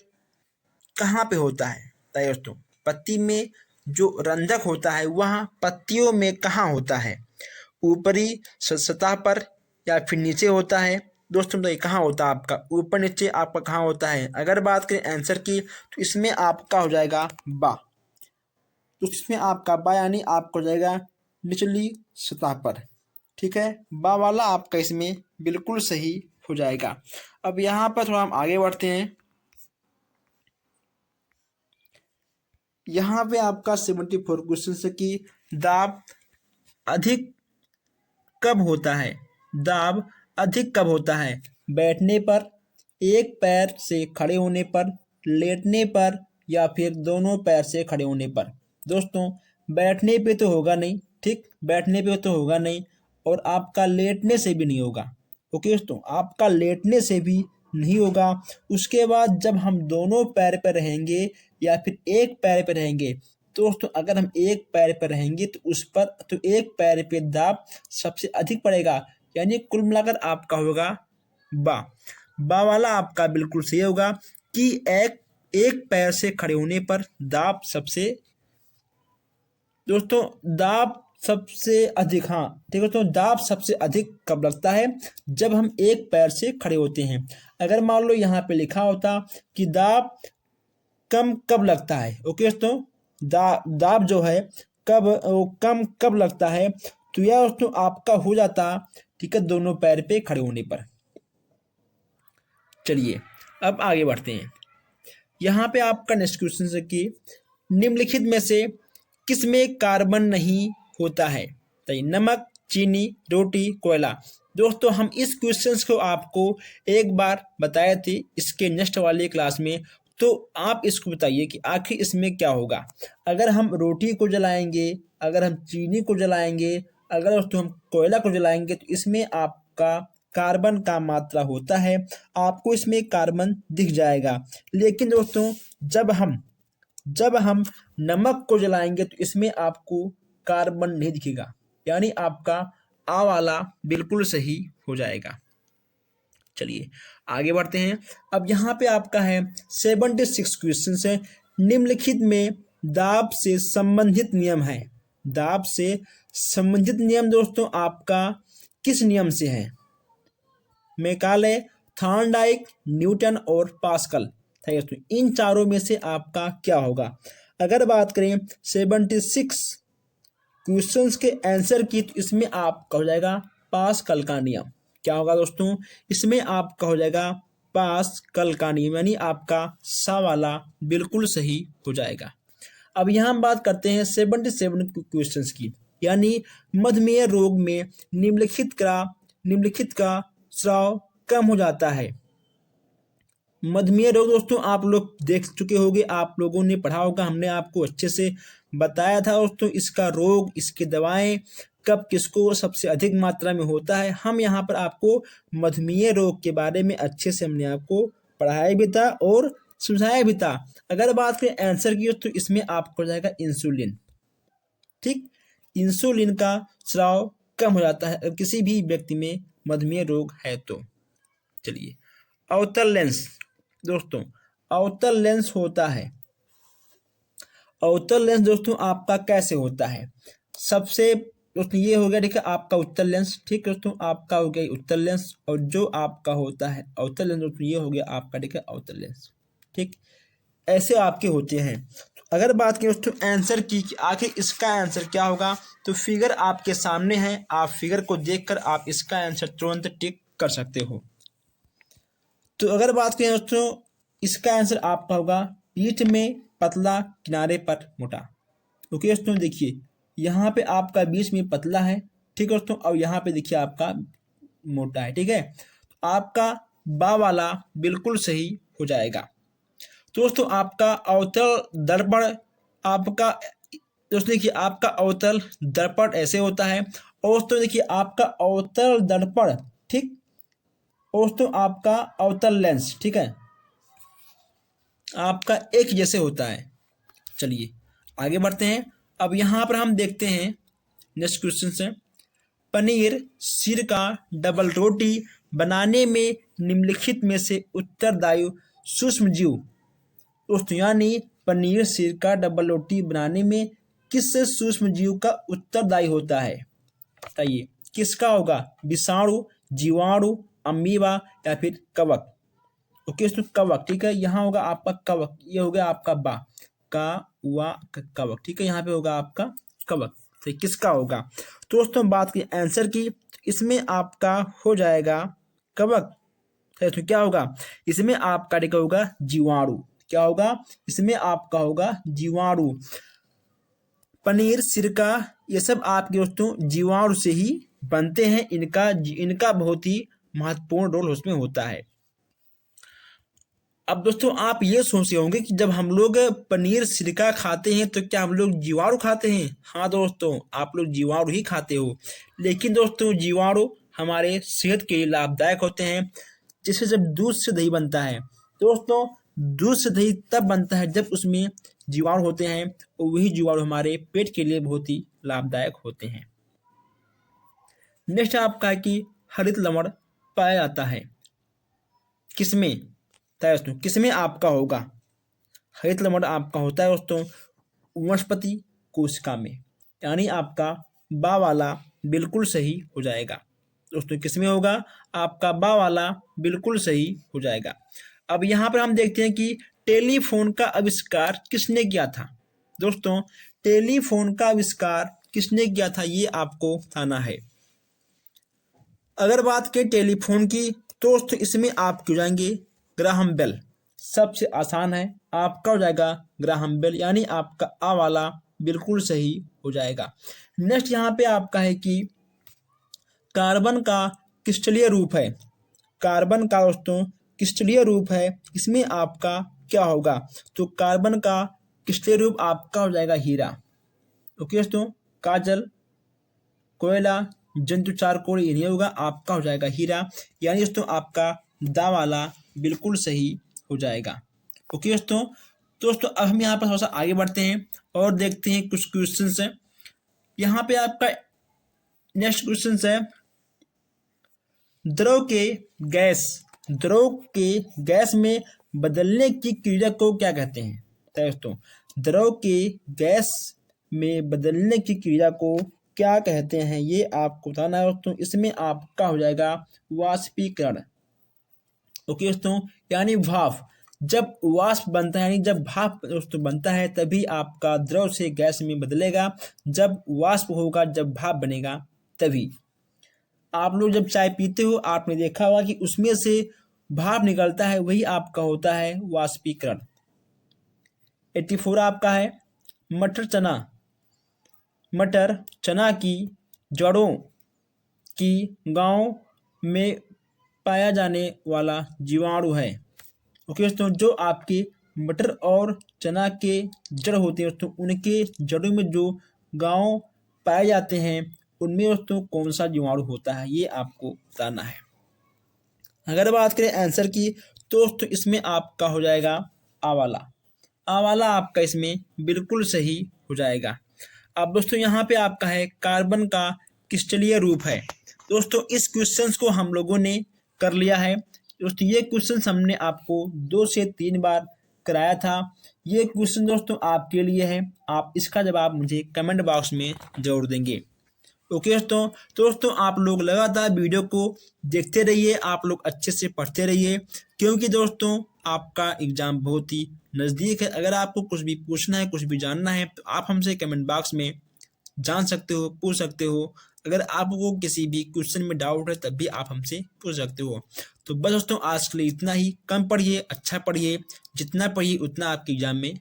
कहाँ पे होता है? तो दोस्तों, पत्ती में जो रंध्रक होता है वह पत्तियों में कहाँ होता है? ऊपरी सतह पर या फिर नीचे होता है? दोस्तों तो ये कहाँ होता है आपका? ऊपर नीचे आपका कहाँ होता है? अगर बात करें आंसर की, तो इसमें आपका हो जाएगा बा। तो इसमें आपका बा यानी आपका हो जाएगा निचली सतह पर। ठीक है, बा वाला आपका इसमें बिल्कुल सही हो जाएगा। अब यहाँ पर थोड़ा हम आगे बढ़ते हैं। यहाँ पे आपका 74 क्वेश्चन से कि दाब अधिक कब होता है? दाब अधिक कब होता है? बैठने पर, एक पैर से खड़े होने पर, लेटने पर, या फिर दोनों पैर से खड़े होने पर? दोस्तों, बैठने पे तो होगा नहीं, ठीक, बैठने पे तो होगा नहीं, और आपका लेटने से भी नहीं होगा। ओके दोस्तों, आपका लेटने से भी नहीं होगा। उसके बाद जब हम दोनों पैर पर रहेंगे या फिर एक पैर पर रहेंगे, तो दोस्तों अगर हम एक पैर पर रहेंगे तो उस पर, तो एक पैर पे दाब सबसे अधिक पड़ेगा, यानी कुल मिलाकर आपका होगा बा। बा वाला आपका बिल्कुल सही होगा कि एक एक पैर से खड़े होने पर दाब सबसे, दोस्तों दाब सबसे अधिक, हाँ ठीक है दोस्तों, दाब सबसे अधिक कब लगता है? जब हम एक पैर से खड़े होते हैं। अगर मान लो यहाँ पे लिखा होता कि दाब कम कब लगता है, ओके दोस्तों, दाब जो है कब, वो कम कब लगता है, तो यह दोस्तों आपका हो जाता, ठीक है, दोनों पैर पे खड़े होने पर। चलिए अब आगे बढ़ते हैं। यहाँ पे आपका नेक्स्ट क्वेश्चन है कि निम्नलिखित में से किसमें कार्बन नहीं होता है? तो नमक, चीनी, रोटी, कोयला। दोस्तों हम इस क्वेश्चंस को आपको एक बार बताए थे इसके नेक्स्ट वाली क्लास में, तो आप इसको बताइए कि आखिर इसमें क्या होगा। अगर हम रोटी को जलाएंगे, अगर हम चीनी को जलाएंगे, अगर दोस्तों हम कोयला को जलाएंगे, तो इसमें आपका कार्बन का मात्रा होता है, आपको इसमें कार्बन दिख जाएगा। लेकिन दोस्तों जब हम नमक को जलाएंगे तो इसमें आपको कार्बन नहीं दिखेगा, यानी आपका आ वाला बिल्कुल सही हो जाएगा। चलिए आगे बढ़ते हैं। अब यहाँ पे आपका है 76 क्वेश्चन है। निम्नलिखित में दाब से संबंधित नियम है। दाब से संबंधित नियम दोस्तों आपका किस नियम से है? मैकाले, थॉर्नडाइक, न्यूटन और पास्कल। दोस्तों इन चारों में से आपका क्या होगा? अगर बात करें 76 क्वेश्चंस के आंसर की तो इसमें आपका हो जाएगा पास्कल का नियम। क्या होगा दोस्तों? इसमें आपका हो जाएगा पास्कल का नियम, यानी आपका सा वाला बिल्कुल सही हो जाएगा। अब यहाँ हम बात करते हैं 77 क्वेश्चंस की, यानी मधुमेह रोग में निम्नलिखित का स्राव कम हो जाता है। मधुमेह रोग दोस्तों आप लोग देख चुके होंगे, आप लोगों ने पढ़ा होगा, हमने आपको अच्छे से बताया था दोस्तों इसका रोग, इसकी दवाएं, कब किसको सबसे अधिक मात्रा में होता है। हम यहाँ पर आपको मधुमेह रोग के बारे में अच्छे से हमने आपको पढ़ाया भी था और समझाया भी था। अगर बात करें आंसर की तो इसमें आपको हो जाएगा इंसुलिन। ठीक, इंसुलिन का स्राव कम हो जाता है किसी भी व्यक्ति में मधुमेह रोग है तो। चलिए अवतल लेंस दोस्तों, अवतल लेंस होता है। अवतल लेंस दोस्तों आपका कैसे होता है? सबसे दोस्तों ये हो गया ठीक है आपका उत्तल लेंस। ठीक है दोस्तों, आपका हो गया उत्तल लेंस, और जो आपका होता है अवतल लेंस दोस्तों ये हो गया आपका ठीक है अवतल लेंस। ठीक, ऐसे आपके होते हैं। तो अगर बात करें दोस्तों आंसर की कि आखिर इसका आंसर क्या होगा, तो फिगर आपके सामने है, आप फिगर को देखकर आप इसका आंसर तुरंत टिक कर सकते हो। तो अगर बात करें दोस्तों इसका आंसर आपका होगा पीठ में पतला, किनारे पर मोटा। ओके दोस्तों, देखिए यहाँ पे आपका बीच में पतला है, ठीक है दोस्तों, और यहाँ पे देखिए आपका मोटा है। ठीक है, तो आपका बा वाला बिल्कुल सही हो जाएगा। तो दोस्तों आपका अवतल दर्पण, आपका दोस्तों देखिए आपका अवतल दर्पण ऐसे होता है, और दोस्तों देखिए आपका अवतल दर्पण, ठीक, और दोस्तों आपका अवतल लेंस, ठीक है, आपका एक जैसे होता है। चलिए आगे बढ़ते हैं। अब यहाँ पर हम देखते हैं नेक्स्ट क्वेश्चन से, पनीर सिरका डबल रोटी बनाने में निम्नलिखित में से उत्तरदायी सूक्ष्म जीव दोस्तों, यानी पनीर सिरका डबल रोटी बनाने में किस सूक्ष्म जीव का उत्तरदायी होता है? बताइए किसका होगा? विषाणु, जीवाणु, अमीबा या फिर कवक? ओके दोस्तों कवक, ठीक है, यहाँ होगा आपका कवक, ये हो गया आपका बा का वा कवक। ठीक है, यहाँ पे होगा आपका कवक। तो किसका होगा? तो दोस्तों बात की आंसर की, इसमें आपका हो जाएगा कवक। तो क्या होगा? इसमें आपका क्या होगा? जीवाणु। क्या होगा? इसमें आपका होगा जीवाणु। पनीर सिरका ये सब आपके दोस्तों जीवाणु से ही बनते हैं, इनका बहुत ही महत्वपूर्ण रोल उसमें होता है। अब दोस्तों आप ये सोच रहे होंगे कि जब हम लोग पनीर सिरका खाते हैं तो क्या हम लोग जीवाणु खाते हैं? हाँ दोस्तों, आप लोग जीवाणु ही खाते हो, लेकिन दोस्तों जीवाणु हमारे सेहत के लिए लाभदायक होते हैं। जैसे जब दूध से दही बनता है दोस्तों, दूध से दही तब बनता है जब उसमें जीवाणु होते हैं, और वही जीवाणु हमारे पेट के लिए बहुत ही लाभदायक होते हैं। नेक्स्ट आपका है कि हरित लवण पाया जाता है किसमें? दोस्तों किसमें आपका होगा? हरित लवण आपका होता है दोस्तों वनस्पति कोशिका में, यानी आपका बा वाला बिल्कुल सही हो जाएगा। दोस्तों किसमें होगा? आपका बा वाला बिल्कुल सही हो जाएगा। अब यहाँ पर हम देखते हैं कि टेलीफोन का आविष्कार किसने किया था? दोस्तों टेलीफोन का आविष्कार किसने किया था ये आपको बताना है। अगर बात करें टेलीफोन की तो दोस्तों इसमें आप क्यों जाएंगे? ग्राहम बेल सबसे आसान है, आपका हो जाएगा ग्राहम बेल, यानी आपका आ वाला बिल्कुल सही हो जाएगा। नेक्स्ट यहाँ पे आपका है कि कार्बन का क्रिस्टलीय रूप है। कार्बन का दोस्तों क्रिस्टलीय रूप है, इसमें आपका क्या होगा? तो कार्बन का क्रिस्टलीय रूप आपका हो जाएगा हीरा। ओके दोस्तों, काजल, कोयला, जंतु चारकोल ये नहीं होगा, आपका हो जाएगा हीरा, यानी दोस्तों आपका दा वाला बिल्कुल सही हो जाएगा। ओके दोस्तों, दोस्तों अब हम यहाँ पर थोड़ा सा आगे बढ़ते हैं और देखते हैं कुछ क्वेश्चन है। यहाँ पे आपका नेक्स्ट क्वेश्चन है, द्रव के गैस में बदलने की क्रिया को क्या कहते हैं। तो दोस्तों द्रव के गैस में बदलने की क्रिया को क्या कहते हैं, ये आपको बताना है दोस्तों। इसमें आपका हो जाएगा वाष्पीकरण। ओके दोस्तों, यानी भाप। जब वाष्प बनता है यानी जब भाप दोस्तों बनता है तभी आपका द्रव से गैस में बदलेगा। जब वाष्प होगा, जब भाप बनेगा तभी। आप लोग जब चाय पीते हो आपने देखा होगा कि उसमें से भाप निकलता है, वही आपका होता है वाष्पीकरण। 84 आपका है, मटर चना की जड़ों की गांव में पाया जाने वाला जीवाणु है। ओके दोस्तों, जो आपके मटर और चना के जड़ होते हैं दोस्तों, उनके जड़ों में जो गांव पाए जाते हैं उनमें दोस्तों कौन सा जीवाणु होता है, ये आपको बताना है। अगर बात करें आंसर की तो दोस्तों इसमें आपका हो जाएगा आंवला। आंवला आपका इसमें बिल्कुल सही हो जाएगा। अब दोस्तों यहाँ पे आपका है कार्बन का क्रिस्टलीय रूप है। दोस्तों इस क्वेश्चंस को हम लोगों ने कर लिया है। दोस्तों ये क्वेश्चन हमने आपको 2 से 3 बार कराया था। ये क्वेश्चन दोस्तों आपके लिए है, आप इसका जवाब मुझे कमेंट बॉक्स में जरूर देंगे। ओके दोस्तों, तो दोस्तों आप लोग लगातार वीडियो को देखते रहिए, आप लोग अच्छे से पढ़ते रहिए, क्योंकि दोस्तों आपका एग्जाम बहुत ही नज़दीक है। अगर आपको कुछ भी पूछना है, कुछ भी जानना है तो आप हमसे कमेंट बॉक्स में जान सकते हो, पूछ सकते हो। अगर आपको किसी भी क्वेश्चन में डाउट है तब भी आप हमसे पूछ सकते हो। तो बस दोस्तों आज के लिए इतना ही। कम पढ़िए, अच्छा पढ़िए, जितना पढ़िए उतना आपके एग्जाम में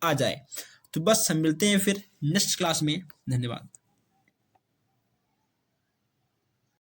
आ जाए। तो बस हम मिलते हैं फिर नेक्स्ट क्लास में। धन्यवाद।